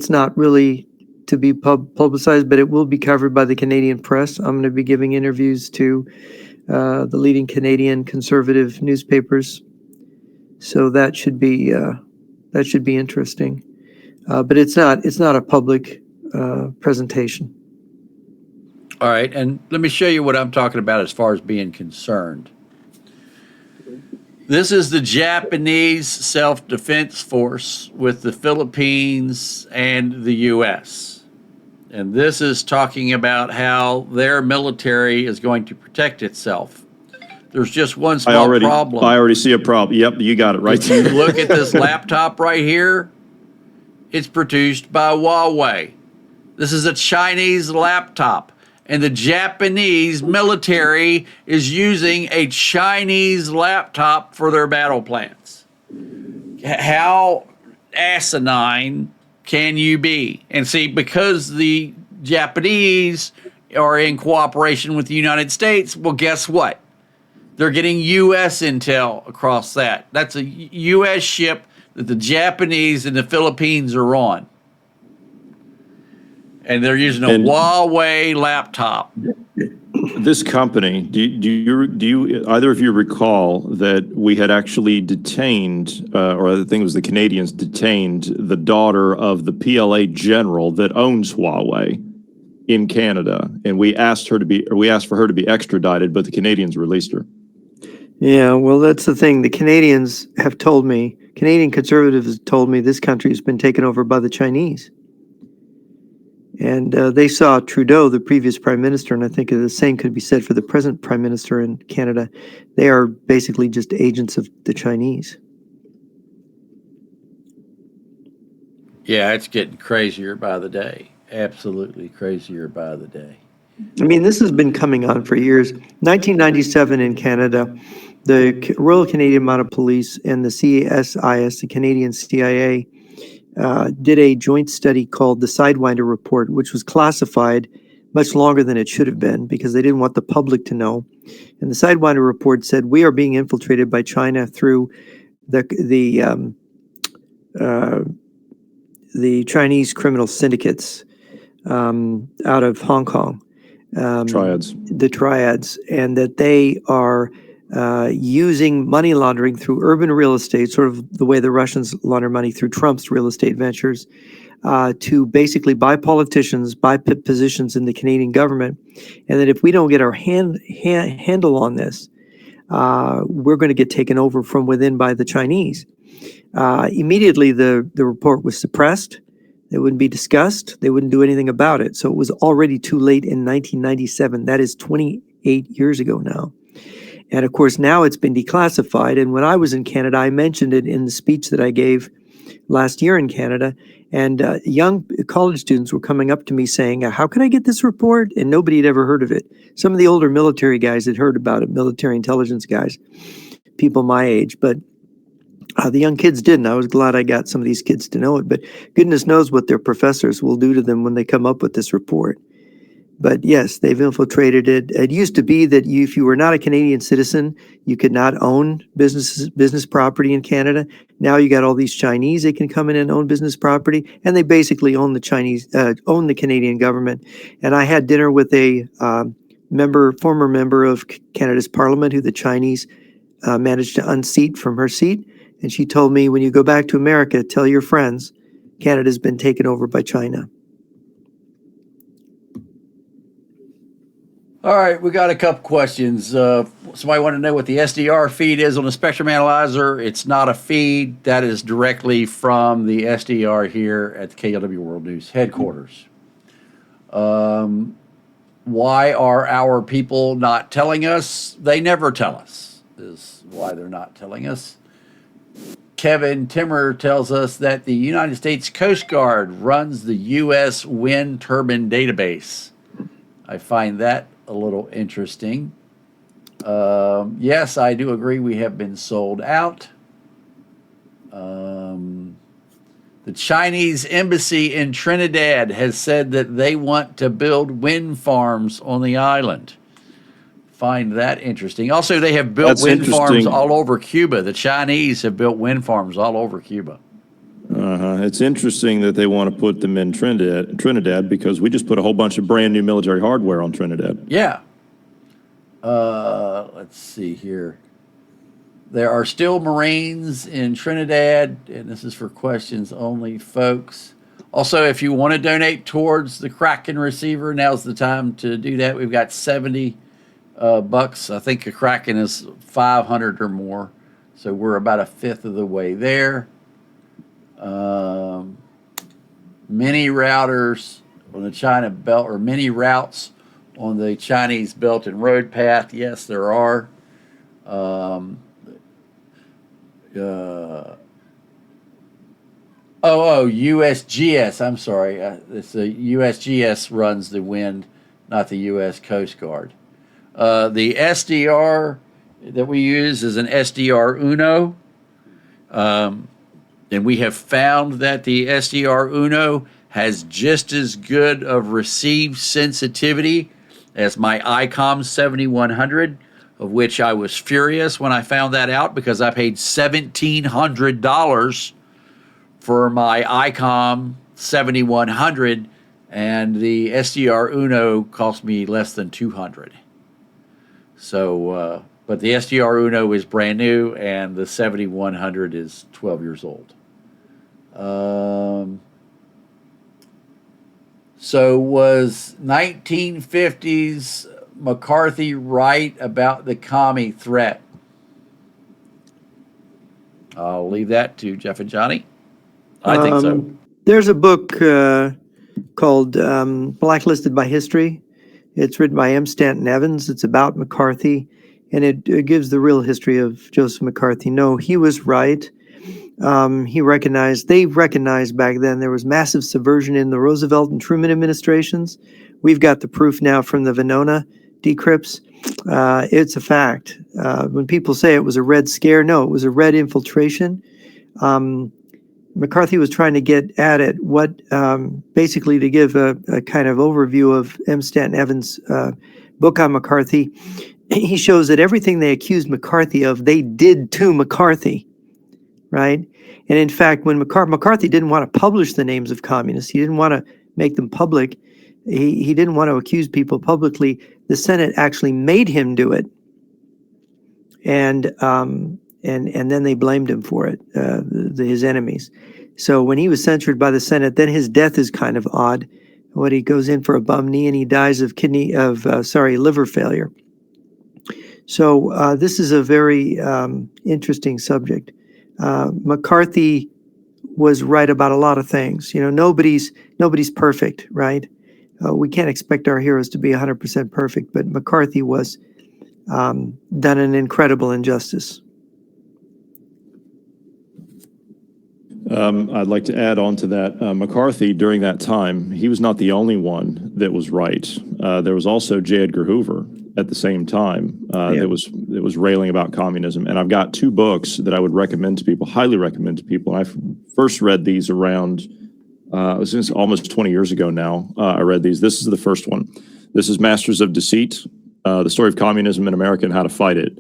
not really to be publicized, but it will be covered by the Canadian press. I'm going to be giving interviews to the leading Canadian conservative newspapers, so that should be interesting. But it's not a public presentation. All right, and let me show you what I'm talking about as far as being concerned. This is the Japanese Self-Defense Force with the Philippines and the U.S. And this is talking about how their military is going to protect itself. There's just one small problem. I already see a problem. Yep, you got it right. If you look at this laptop right here, it's produced by Huawei. This is a Chinese laptop, and the Japanese military is using a Chinese laptop for their battle plans. How asinine can you be? And see, because the Japanese are in cooperation with the United States, well, guess what? They're getting U.S. intel across that. That's a U.S. ship that the Japanese and the Philippines are on. And they're using a Huawei laptop. This company, do you either of you recall that we had actually detained, or I think it was the Canadians detained the daughter of the PLA general that owns Huawei in Canada, and we asked for her to be extradited, but the Canadians released her. Yeah, well, that's the thing. The Canadians have told me, Canadian conservatives have told me this country has been taken over by the Chinese. And they saw Trudeau, the previous prime minister, and I think the same could be said for the present prime minister in Canada. They are basically just agents of the Chinese. Yeah, it's getting crazier by the day. Absolutely crazier by the day. I mean, this has been coming on for years. 1997 in Canada, the Royal Canadian Mounted Police and the CSIS, the Canadian CIA, did a joint study called the Sidewinder Report, which was classified much longer than it should have been because they didn't want the public to know. And the Sidewinder Report said we are being infiltrated by China through the Chinese criminal syndicates out of Hong Kong. Triads. The triads, and that they are using money laundering through urban real estate, sort of the way the Russians launder money through Trump's real estate ventures, to basically buy politicians, buy positions in the Canadian government, and that if we don't get our handle on this, we're going to get taken over from within by the Chinese. Immediately, the report was suppressed. It wouldn't be discussed. They wouldn't do anything about it. So it was already too late in 1997. That is 28 years ago now. And of course, now it's been declassified. And when I was in Canada, I mentioned it in the speech that I gave last year in Canada. And young college students were coming up to me saying, how can I get this report? And nobody had ever heard of it. Some of the older military guys had heard about it, military intelligence guys, people my age. But the young kids didn't. I was glad I got some of these kids to know it, but goodness knows what their professors will do to them when they come up with this report. But yes, they've infiltrated it. It used to be that if you were not a Canadian citizen, you could not own business property in Canada. Now you got all these Chinese that can come in and own business property, and they basically own the Canadian government. And I had dinner with a former member of Canada's Parliament, who the Chinese managed to unseat from her seat. And she told me, when you go back to America, tell your friends, Canada's been taken over by China. All right, we got a couple questions. Somebody want to know what the SDR feed is on the spectrum analyzer. It's not a feed. That is directly from the SDR here at the KLW World News headquarters. Why are our people not telling us? They never tell us, is why they're not telling us. Kevin Timmer tells us that the United States Coast Guard runs the U.S. wind turbine database. I find that a little interesting. Yes, I do agree we have been sold out. The Chinese embassy in Trinidad has said that they want to build wind farms on the island. Find that interesting. Also, they have built wind farms all over Cuba. The Chinese have built wind farms all over Cuba. It's interesting that they want to put them in Trinidad because we just put a whole bunch of brand new military hardware on Trinidad. Yeah. Let's see here. There are still Marines in Trinidad, and this is for questions only, folks. Also, if you want to donate towards the Kraken receiver, now's the time to do that. We've got 70 bucks. I think a Kraken is 500 or more, so we're about a fifth of the way there. Mini routers on the China belt, or mini routes on the Chinese Belt and Road Path. Yes, there are. USGS. I'm sorry. It's the USGS runs the wind, not the U.S. Coast Guard. The SDR that we use is an SDR Uno. And we have found that the SDR Uno has just as good of receive sensitivity as my ICOM 7100, of which I was furious when I found that out because I paid $1,700 for my ICOM 7100, and the SDR Uno cost me less than $200. So, but the SDR Uno is brand new, and the 7100 is 12 years old. So was 1950s McCarthy right about the commie threat? I'll leave that to Jeff and Johnny. I think so. There's a book called Blacklisted by History. It's written by M. Stanton Evans. It's about McCarthy, and it gives the real history of Joseph McCarthy. No, he was right. They recognized back then there was massive subversion in the Roosevelt and Truman administrations. We've got the proof now from the Venona decrypts. It's a fact. When people say it was a Red Scare, no, it was a Red infiltration. McCarthy was trying to get at it. Basically to give a kind of overview of M. Stanton Evans' book on McCarthy, he shows that everything they accused McCarthy of, they did to McCarthy, right? And in fact, when McCarthy didn't want to publish the names of communists, he didn't want to make them public. He didn't want to accuse people publicly. The Senate actually made him do it, and then they blamed him for it, his enemies. So when he was censured by the Senate, then his death is kind of odd. What, he goes in for a bum knee and he dies of liver failure. So this is a very interesting subject. McCarthy was right about a lot of things. You know, nobody's perfect, right? We can't expect our heroes to be 100% perfect, but McCarthy was done an incredible injustice. I'd like to add on to that. McCarthy, during that time, he was not the only one that was right. There was also J. Edgar Hoover at the same time that was railing about communism. And I've got two books that I would recommend to people, highly recommend to people. I first read these around, it was almost 20 years ago now. I read these. This is the first one. This is Masters of Deceit, the story of communism in America and how to fight it.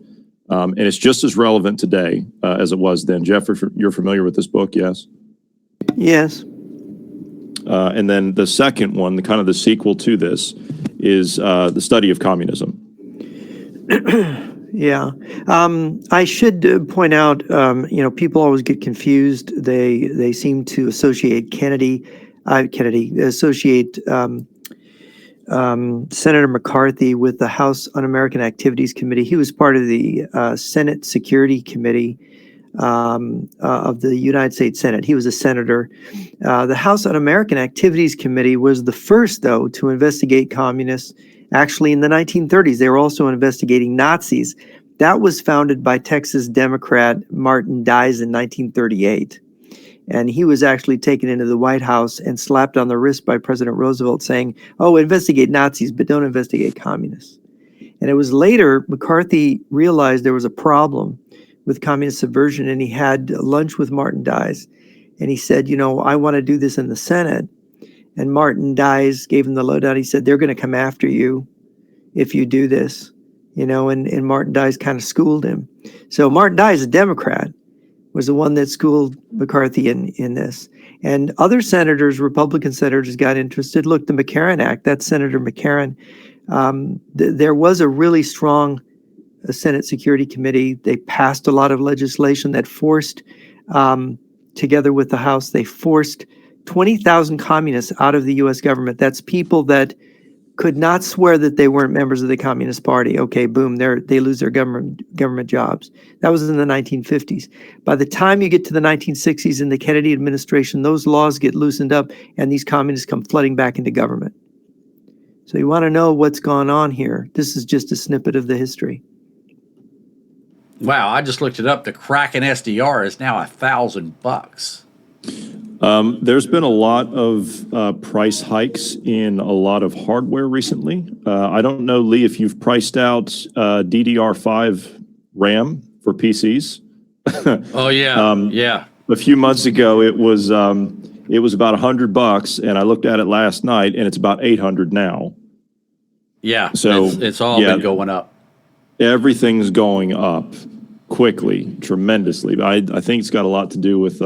And it's just as relevant today as it was then. Jeff, you're familiar with this book, yes? Yes. And then the second one, the kind of the sequel to this, is The Study of Communism. Yeah. I should point out, people always get confused. They seem to associate Senator McCarthy with the House Un-American Activities Committee. He was part of the Senate Security Committee of the United States Senate. He was a senator. The House Un-American Activities Committee was the first, though, to investigate communists. Actually, in the 1930s, they were also investigating Nazis. That was founded by Texas Democrat Martin Dies in 1938. And he was actually taken into the White House and slapped on the wrist by President Roosevelt saying, oh, investigate Nazis, but don't investigate communists. And it was later McCarthy realized there was a problem with communist subversion, and he had lunch with Martin Dies. And he said, I want to do this in the Senate. And Martin Dies gave him the lowdown. He said, they're going to come after you if you do this, and Martin Dies kind of schooled him. So Martin Dies, a Democrat, was the one that schooled McCarthy in this. And other senators, Republican senators, got interested. Look, the McCarran Act, that's Senator McCarran. There was a really strong Senate Security Committee. They passed a lot of legislation that forced, together with the House, they forced 20,000 communists out of the U.S. government. That's people that could not swear that they weren't members of the Communist Party. Okay, boom, they lose their government jobs. That was in the 1950s. By the time you get to the 1960s in the Kennedy administration, those laws get loosened up and these communists come flooding back into government. So you want to know what's gone on here. This is just a snippet of the history. Wow, I just looked it up. The Kraken SDR is now $1,000. There's been a lot of price hikes in a lot of hardware recently. I don't know, Lee, if you've priced out DDR5 RAM for PCs. Oh yeah, yeah. A few months ago, it was about $100, and I looked at it last night, and it's about $800 now. Yeah, so it's all been going up. Everything's going up quickly, tremendously. But I think it's got a lot to do with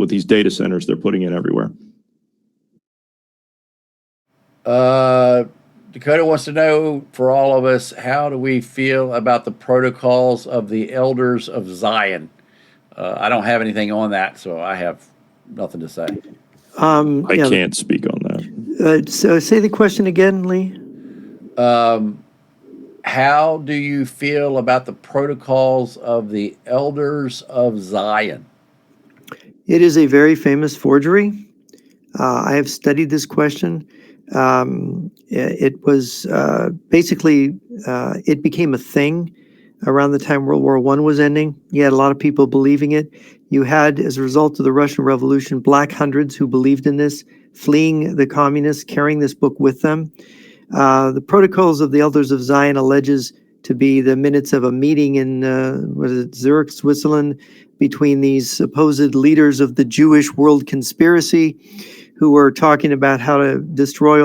these data centers they're putting in everywhere. Dakota wants to know, for all of us, how do we feel about the protocols of the elders of Zion? I don't have anything on that, so I have nothing to say. I can't speak on that. So say the question again, Lee. how do you feel about the protocols of the elders of Zion? It is a very famous forgery. I have studied this question. It was basically, it became a thing around the time World War I was ending. You had a lot of people believing it. You had, as a result of the Russian Revolution, black hundreds who believed in this, fleeing the communists, carrying this book with them. The Protocols of the Elders of Zion alleges to be the minutes of a meeting in Zurich, Switzerland, between these supposed leaders of the Jewish world conspiracy, who were talking about how to destroy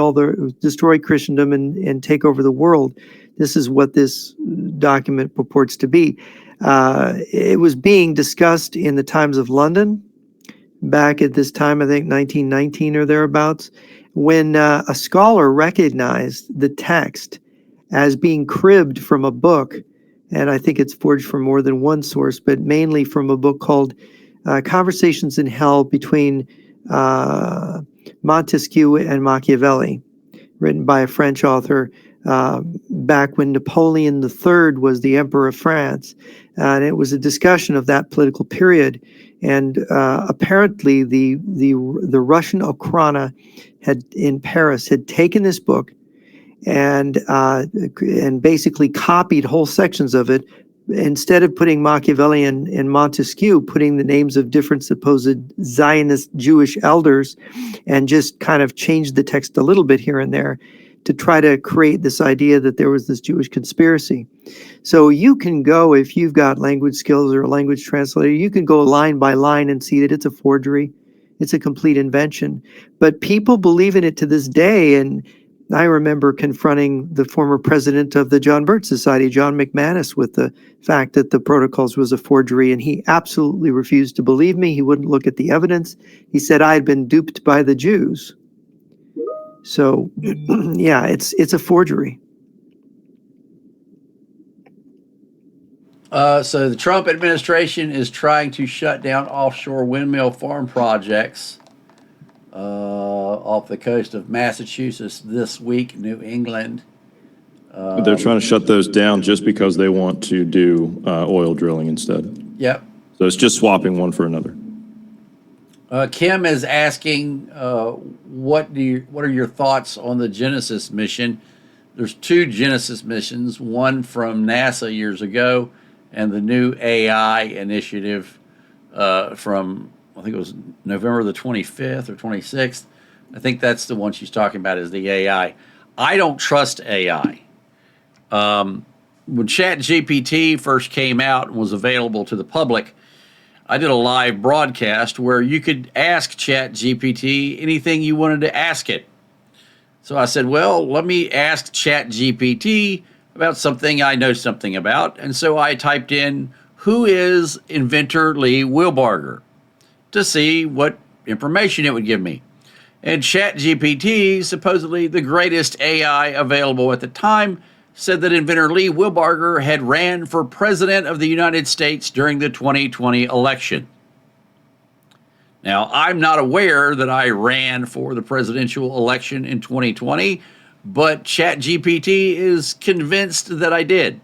Christendom and take over the world. This is what this document purports to be. It was being discussed in the Times of London back at this time, I think 1919 or thereabouts, when a scholar recognized the text as being cribbed from a book, and I think it's forged from more than one source, but mainly from a book called Conversations in Hell between Montesquieu and Machiavelli, written by a French author back when Napoleon III was the Emperor of France. And it was a discussion of that political period. And apparently the Russian Okhrana in Paris had taken this book and basically copied whole sections of it. Instead of putting Machiavelli and Montesquieu, putting the names of different supposed Zionist Jewish elders, and just kind of changed the text a little bit here and there to try to create this idea that there was this Jewish conspiracy. So you can go, if you've got language skills or a language translator, you can go line by line and see that it's a forgery. It's a complete invention. But people believe in it to this day. And I remember confronting the former president of the John Birch Society, John McManus, with the fact that the Protocols was a forgery, and he absolutely refused to believe me. He wouldn't look at the evidence. He said I had been duped by the Jews. So, yeah, it's a forgery. So the Trump administration is trying to shut down offshore windmill farm projects off the coast of Massachusetts this week, New England. They're trying to shut those down just because they want to do oil drilling instead. Yep. So it's just swapping one for another. Kim is asking, what are your thoughts on the Genesis mission? There's two Genesis missions, one from NASA years ago, and the new AI initiative from, I think it was November the 25th or 26th. I think that's the one she's talking about, is the AI. I don't trust AI. When ChatGPT first came out and was available to the public, I did a live broadcast where you could ask ChatGPT anything you wanted to ask it. So I said, well, let me ask ChatGPT about something I know something about. And so I typed in, who is inventor Lee Wilbarger, to see what information it would give me. And ChatGPT, supposedly the greatest AI available at the time, said that inventor Lee Wilbarger had ran for president of the United States during the 2020 election. Now, I'm not aware that I ran for the presidential election in 2020, but ChatGPT is convinced that I did.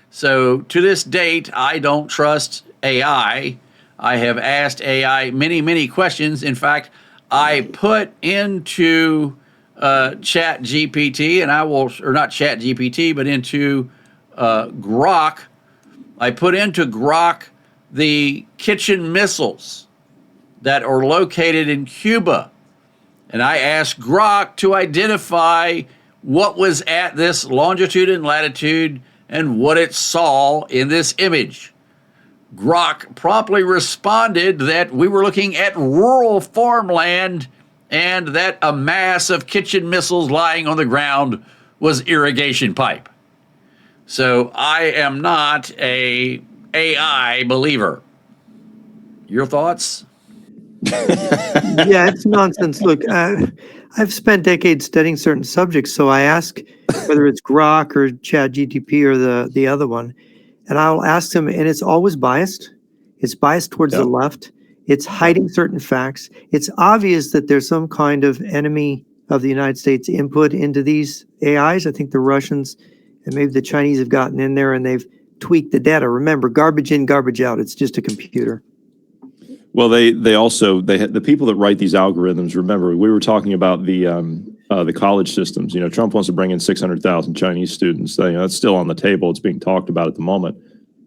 So to this date, I don't trust AI. I have asked AI many, many questions. In fact, I put into ChatGPT, and or not ChatGPT, but into Grok. I put into Grok the kitchen missiles that are located in Cuba. And I asked Grok to identify what was at this longitude and latitude and what it saw in this image. Grok promptly responded that we were looking at rural farmland and that a mass of kitchen missiles lying on the ground was irrigation pipe. So I am not a AI believer. Your thoughts? Yeah, it's nonsense. Look, I've spent decades studying certain subjects, so I ask whether it's Grok or ChatGPT or the other one, and I'll ask them, and it's always biased. It's biased towards the left. It's hiding certain facts. It's obvious that there's some kind of enemy of the United States input into these AIs. I think the Russians And maybe the Chinese have gotten in there and they've tweaked the data. Remember, garbage in, garbage out. It's just a computer. Well, they also the people that write these algorithms. Remember, we were talking about the college systems. Trump wants to bring in 600,000 Chinese students. That's still on the table. It's being talked about at the moment.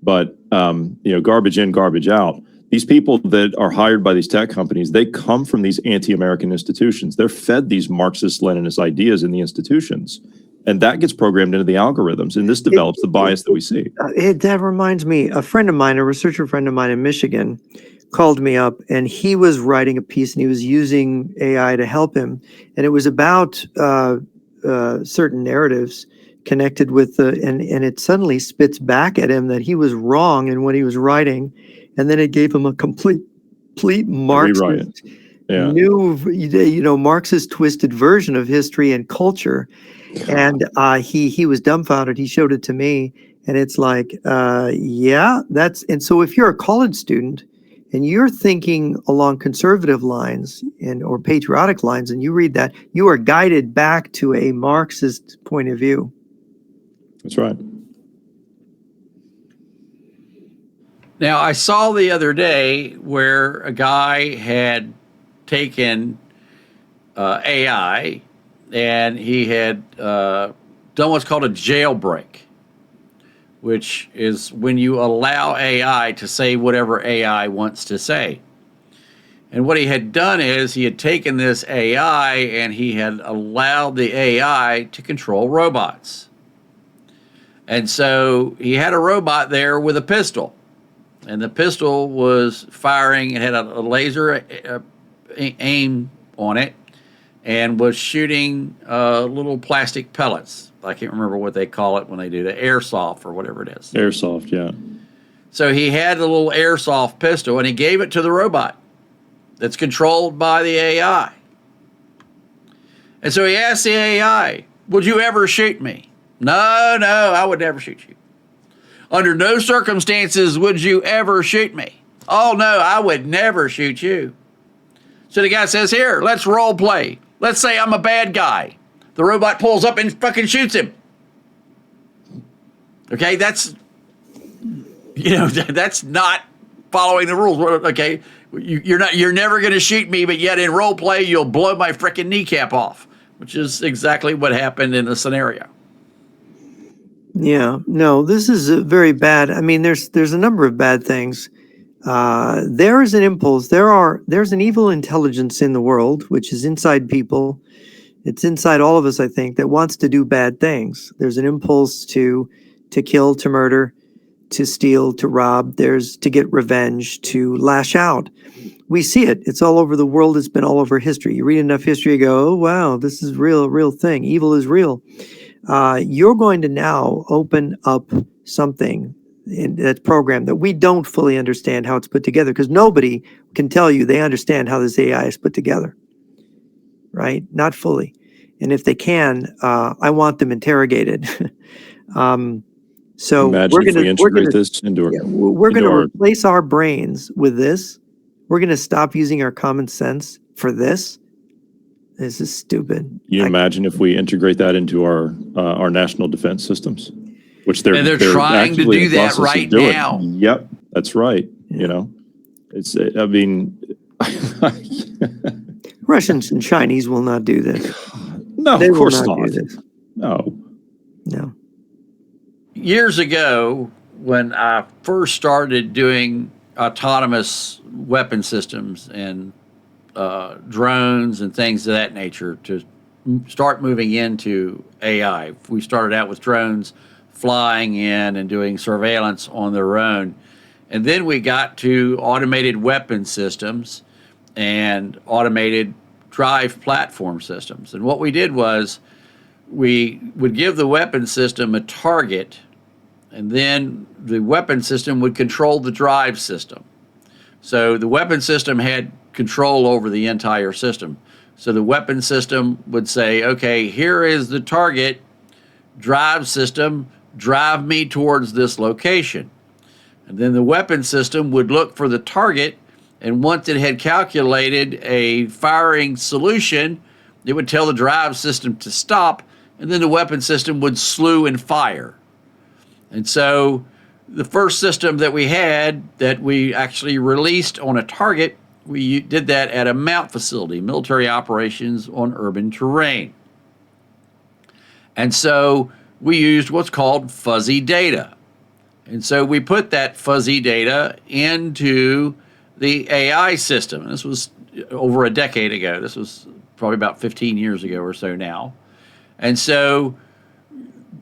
But garbage in, garbage out. These people that are hired by these tech companies, they come from these anti-American institutions. They're fed these Marxist-Leninist ideas in the institutions. And that gets programmed into the algorithms, and this develops the bias that we see. That reminds me, a friend of mine, a researcher friend of mine in Michigan, called me up, and he was writing a piece, and he was using AI to help him, and it was about certain narratives connected with and it suddenly spits back at him that he was wrong in what he was writing, and then it gave him a complete Marxist, new, Marxist twisted version of history and culture. And he was dumbfounded. He showed it to me, and it's like, and so if you're a college student and you're thinking along conservative lines or patriotic lines, and you read that, you are guided back to a Marxist point of view. That's right. Now, I saw the other day where a guy had taken AI and he had done what's called a jailbreak, which is when you allow AI to say whatever AI wants to say. And what he had done is he had taken this AI and he had allowed the AI to control robots. And so he had a robot there with a pistol, and the pistol was firing. It had a laser aim on it and was shooting little plastic pellets. I can't remember what they call it when they do the airsoft or whatever it is. Airsoft, yeah. So he had a little airsoft pistol, and he gave it to the robot that's controlled by the AI. And so he asked the AI, "Would you ever shoot me?" No, I would never shoot you. Under no circumstances would you ever shoot me. Oh, no, I would never shoot you. So the guy says, "Here, let's role play. Let's say I'm a bad guy." The robot pulls up and fucking shoots him. Okay, that's not following the rules. Okay, you're never going to shoot me, but yet in role play you'll blow my freaking kneecap off, which is exactly what happened in the scenario. Yeah, no, this is very bad. I mean, there's a number of bad things. There is an impulse. There's an evil intelligence in the world, which is inside people. It's inside all of us, I think, that wants to do bad things. There's an impulse to kill, to murder, to steal, to rob. There's to get revenge, to lash out. We see it. It's all over the world. It's been all over history. You read enough history, you go, "Oh, wow, this is real thing. Evil is real." You're going to now open up something in that program that we don't fully understand how it's put together, because nobody can tell you they understand how this AI is put together, right? Not fully. And if they can, I want them interrogated. So imagine if we integrate this into our, we're going to replace our brains with this. We're going to stop using our common sense for this. This is stupid. You imagine if we integrate that into our national defense systems, which they're trying to do that right now. Yep, that's right. Yeah. It's. I mean, Russians and Chinese will not do this. No, they of course will not. not. Do this. No. Years ago, when I first started doing autonomous weapon systems and drones and things of that nature to start moving into AI. We started out with drones flying in and doing surveillance on their own. And then we got to automated weapon systems and automated drive platform systems. And what we did was we would give the weapon system a target, and then the weapon system would control the drive system. So the weapon system had control over the entire system. So the weapon system would say, "Okay, here is the target. Drive system, drive me towards this location." And then the weapon system would look for the target, and once it had calculated a firing solution, it would tell the drive system to stop, and then the weapon system would slew and fire. And so the first system that we had that we actually released on a target, we did that at a MOUNT facility, military operations on urban terrain. And so we used what's called fuzzy data. And so we put that fuzzy data into the AI system. And this was over a decade ago. This was probably about 15 years ago or so now. And so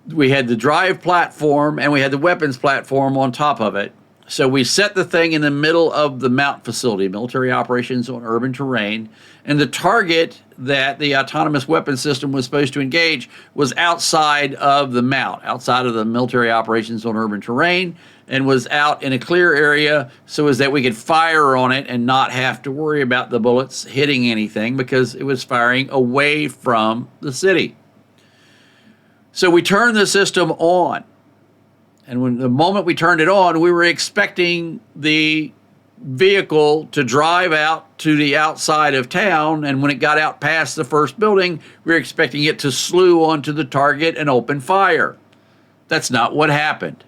we had the drive platform and we had the weapons platform on top of it. So we set the thing in the middle of the MOUNT facility, military operations on urban terrain, and the target that the autonomous weapons system was supposed to engage was outside of the MOUNT, outside of the military operations on urban terrain, and was out in a clear area so as that we could fire on it and not have to worry about the bullets hitting anything because it was firing away from the city. So we turned the system on. And when the moment we turned it on, we were expecting the vehicle to drive out to the outside of town. And when it got out past the first building, we were expecting it to slew onto the target and open fire. That's not what happened.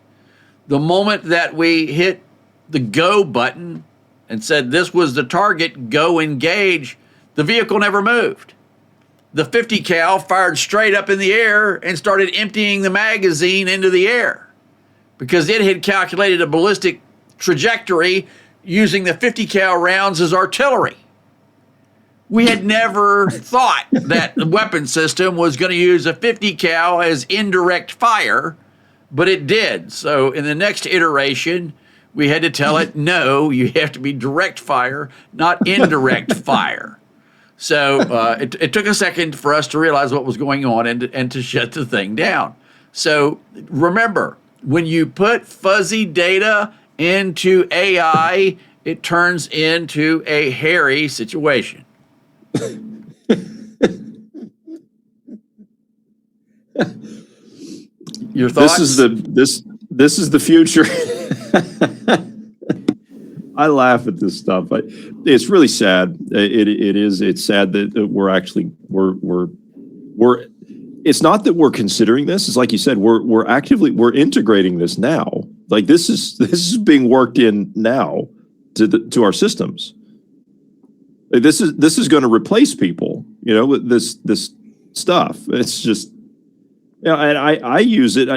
The moment that we hit the go button and said this was the target, go engage, the vehicle never moved. The 50 cal fired straight up in the air and started emptying the magazine into the air, because it had calculated a ballistic trajectory using the 50 cal rounds as artillery. We had never thought that the weapon system was going to use a 50 cal as indirect fire, but it did. So in the next iteration, we had to tell it, no, you have to be direct fire, not indirect fire. So it took a second for us to realize what was going on and to shut the thing down. So remember, when you put fuzzy data into AI, it turns into a hairy situation. Your thoughts? This is the future. I laugh at this stuff. It's really sad. It's sad that we're it's not that we're considering this. It's like you said, we're integrating this now. Like this is being worked in now to our systems. Like this is going to replace people, with this stuff. It's just, and I use it.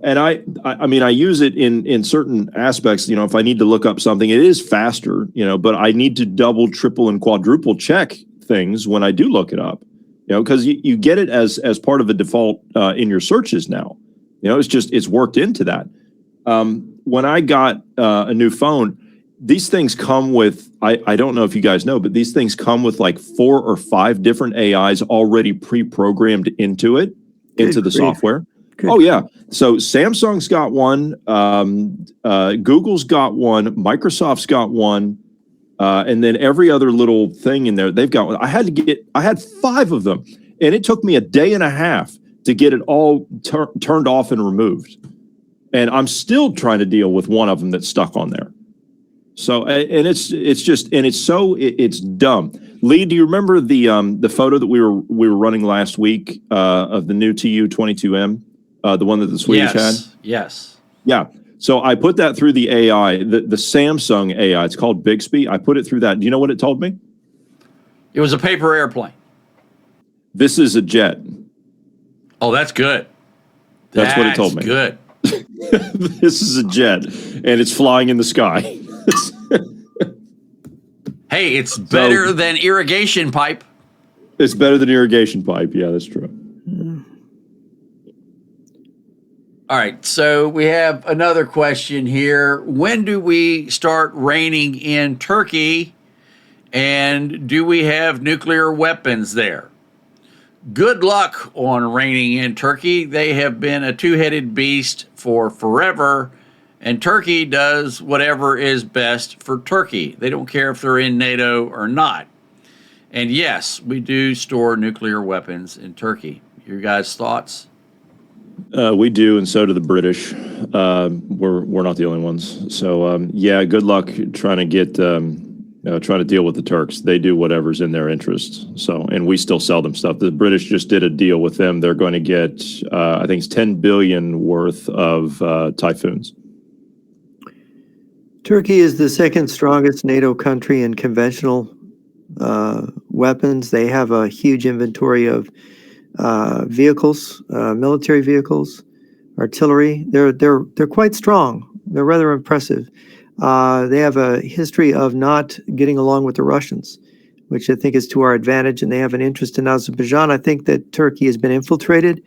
I mean, I use it in certain aspects. If I need to look up something, it is faster, but I need to double, triple, and quadruple check things when I do look it up. Because you get it as part of a default in your searches now. It's worked into that. When I got a new phone, these things come with, I don't know if you guys know, but these things come with like 4 or 5 different AIs already pre-programmed into the software. Good. Oh, yeah. So Samsung's got one, Google's got one, Microsoft's got one. And then every other little thing in there, they've got one. I had 5 of them, and it took me a day and a half to get it all turned off and removed. And I'm still trying to deal with one of them that's stuck on there. So, and it's dumb. Lee, do you remember the photo that we were running last week of the new TU-22M, the one that the Swedish had? Yes. Yeah. So I put that through the AI, the Samsung AI. It's called Bixby. I put it through that. Do you know what it told me? It was a paper airplane. This is a jet. Oh, that's good. That's what it told me. Good. This is a jet, and it's flying in the sky. Hey, it's better than irrigation pipe. It's better than irrigation pipe. Yeah, that's true. All right, so we have another question here. When do we start raining in Turkey, and do we have nuclear weapons there? Good luck on raining in Turkey. They have been a two-headed beast for forever, and Turkey does whatever is best for Turkey. They don't care if they're in NATO or not. And yes, we do store nuclear weapons in Turkey. Your guys' thoughts? We do, and so do the British. We're not the only ones. So yeah, good luck trying to get trying to deal with the Turks. They do whatever's in their interest. So, and we still sell them stuff. The British just did a deal with them. They're going to get, I think it's 10 billion worth of Typhoons. Turkey is the second strongest NATO country in conventional weapons. They have a huge inventory of vehicles, military vehicles, artillery. They're quite strong. They're rather impressive. They have a history of not getting along with the Russians, which I think is to our advantage, and they have an interest in Azerbaijan. I think that Turkey has been infiltrated,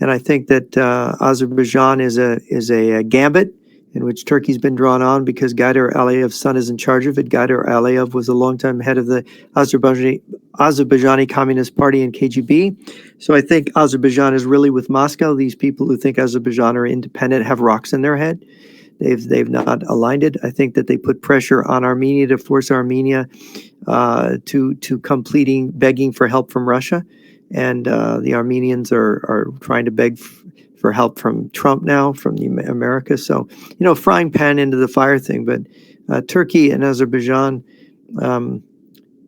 and I think that Azerbaijan is a gambit in which Turkey's been drawn on because Gaidar Aliyev's son is in charge of it. Gaidar Aliyev was a longtime head of the Azerbaijani Communist Party and KGB. So I think Azerbaijan is really with Moscow. These people who think Azerbaijan are independent have rocks in their head. They've not aligned it. I think that they put pressure on Armenia to force Armenia to come begging for help from Russia. And the Armenians are trying to beg for help from Trump now, from the America. So, frying pan into the fire thing. But Turkey and Azerbaijan,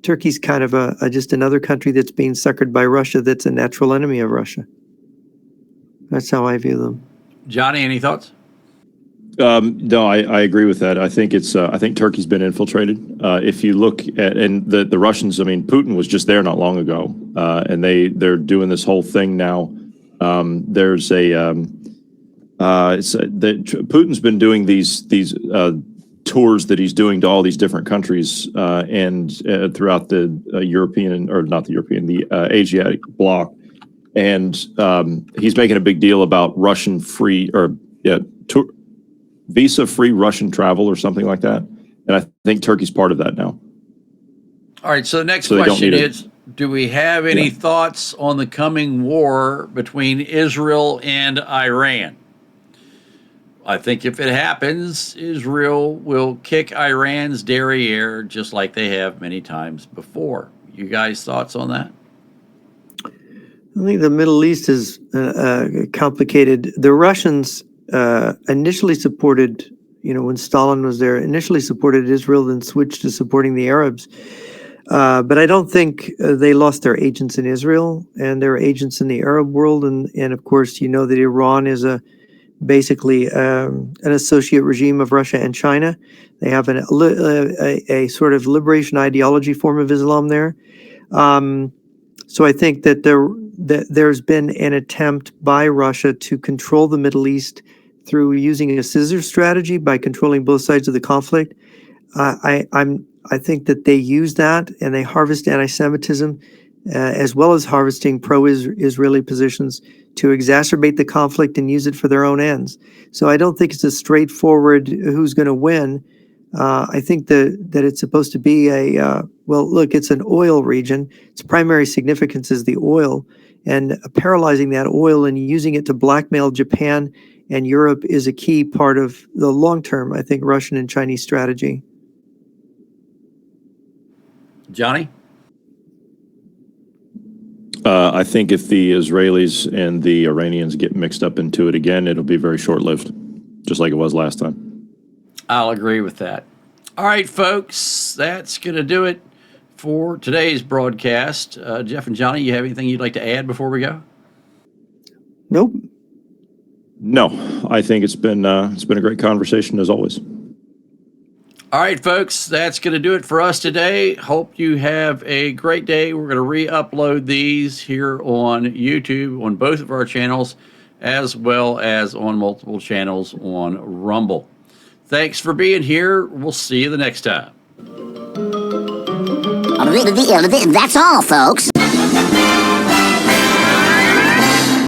Turkey's kind of just another country that's being suckered by Russia that's a natural enemy of Russia. That's how I view them. Johnny, any thoughts? No, I agree with that. I think I think Turkey's been infiltrated. If you look at, and the Russians, I mean, Putin was just there not long ago, and they're doing this whole thing now. There's Putin's been doing these tours that he's doing to all these different countries and throughout the European, or not the European, the Asiatic bloc, and he's making a big deal about Russian free visa-free Russian travel or something like that. And I think Turkey's part of that now. All right, so the next question is, do we have any thoughts on the coming war between Israel and Iran? I think if it happens, Israel will kick Iran's derriere just like they have many times before. You guys' thoughts on that? I think the Middle East is complicated. The Russians initially supported, when Stalin was there, initially supported Israel, then switched to supporting the Arabs. But I don't think they lost their agents in Israel and their agents in the Arab world. And of course, that Iran is basically an associate regime of Russia and China. They have a sort of liberation ideology form of Islam there. So I think that there's been an attempt by Russia to control the Middle East through using a scissor strategy by controlling both sides of the conflict. I think that they use that and they harvest anti-Semitism as well as harvesting pro-Israeli positions to exacerbate the conflict and use it for their own ends. So I don't think it's a straightforward who's going to win. I think that it's supposed to be it's an oil region. Its primary significance is the oil, and paralyzing that oil and using it to blackmail Japan and Europe is a key part of the long-term, I think, Russian and Chinese strategy. Johnny? I think if the Israelis and the Iranians get mixed up into it again, it'll be very short-lived, just like it was last time. I'll agree with that. All right, folks, that's going to do it for today's broadcast. Jeff and Johnny, you have anything you'd like to add before we go? Nope. No, I think it's been a great conversation as always. All right, folks, that's going to do it for us today. Hope you have a great day. We're going to re-upload these here on YouTube on both of our channels, as well as on multiple channels on Rumble. Thanks for being here. We'll see you the next time. That's all, folks.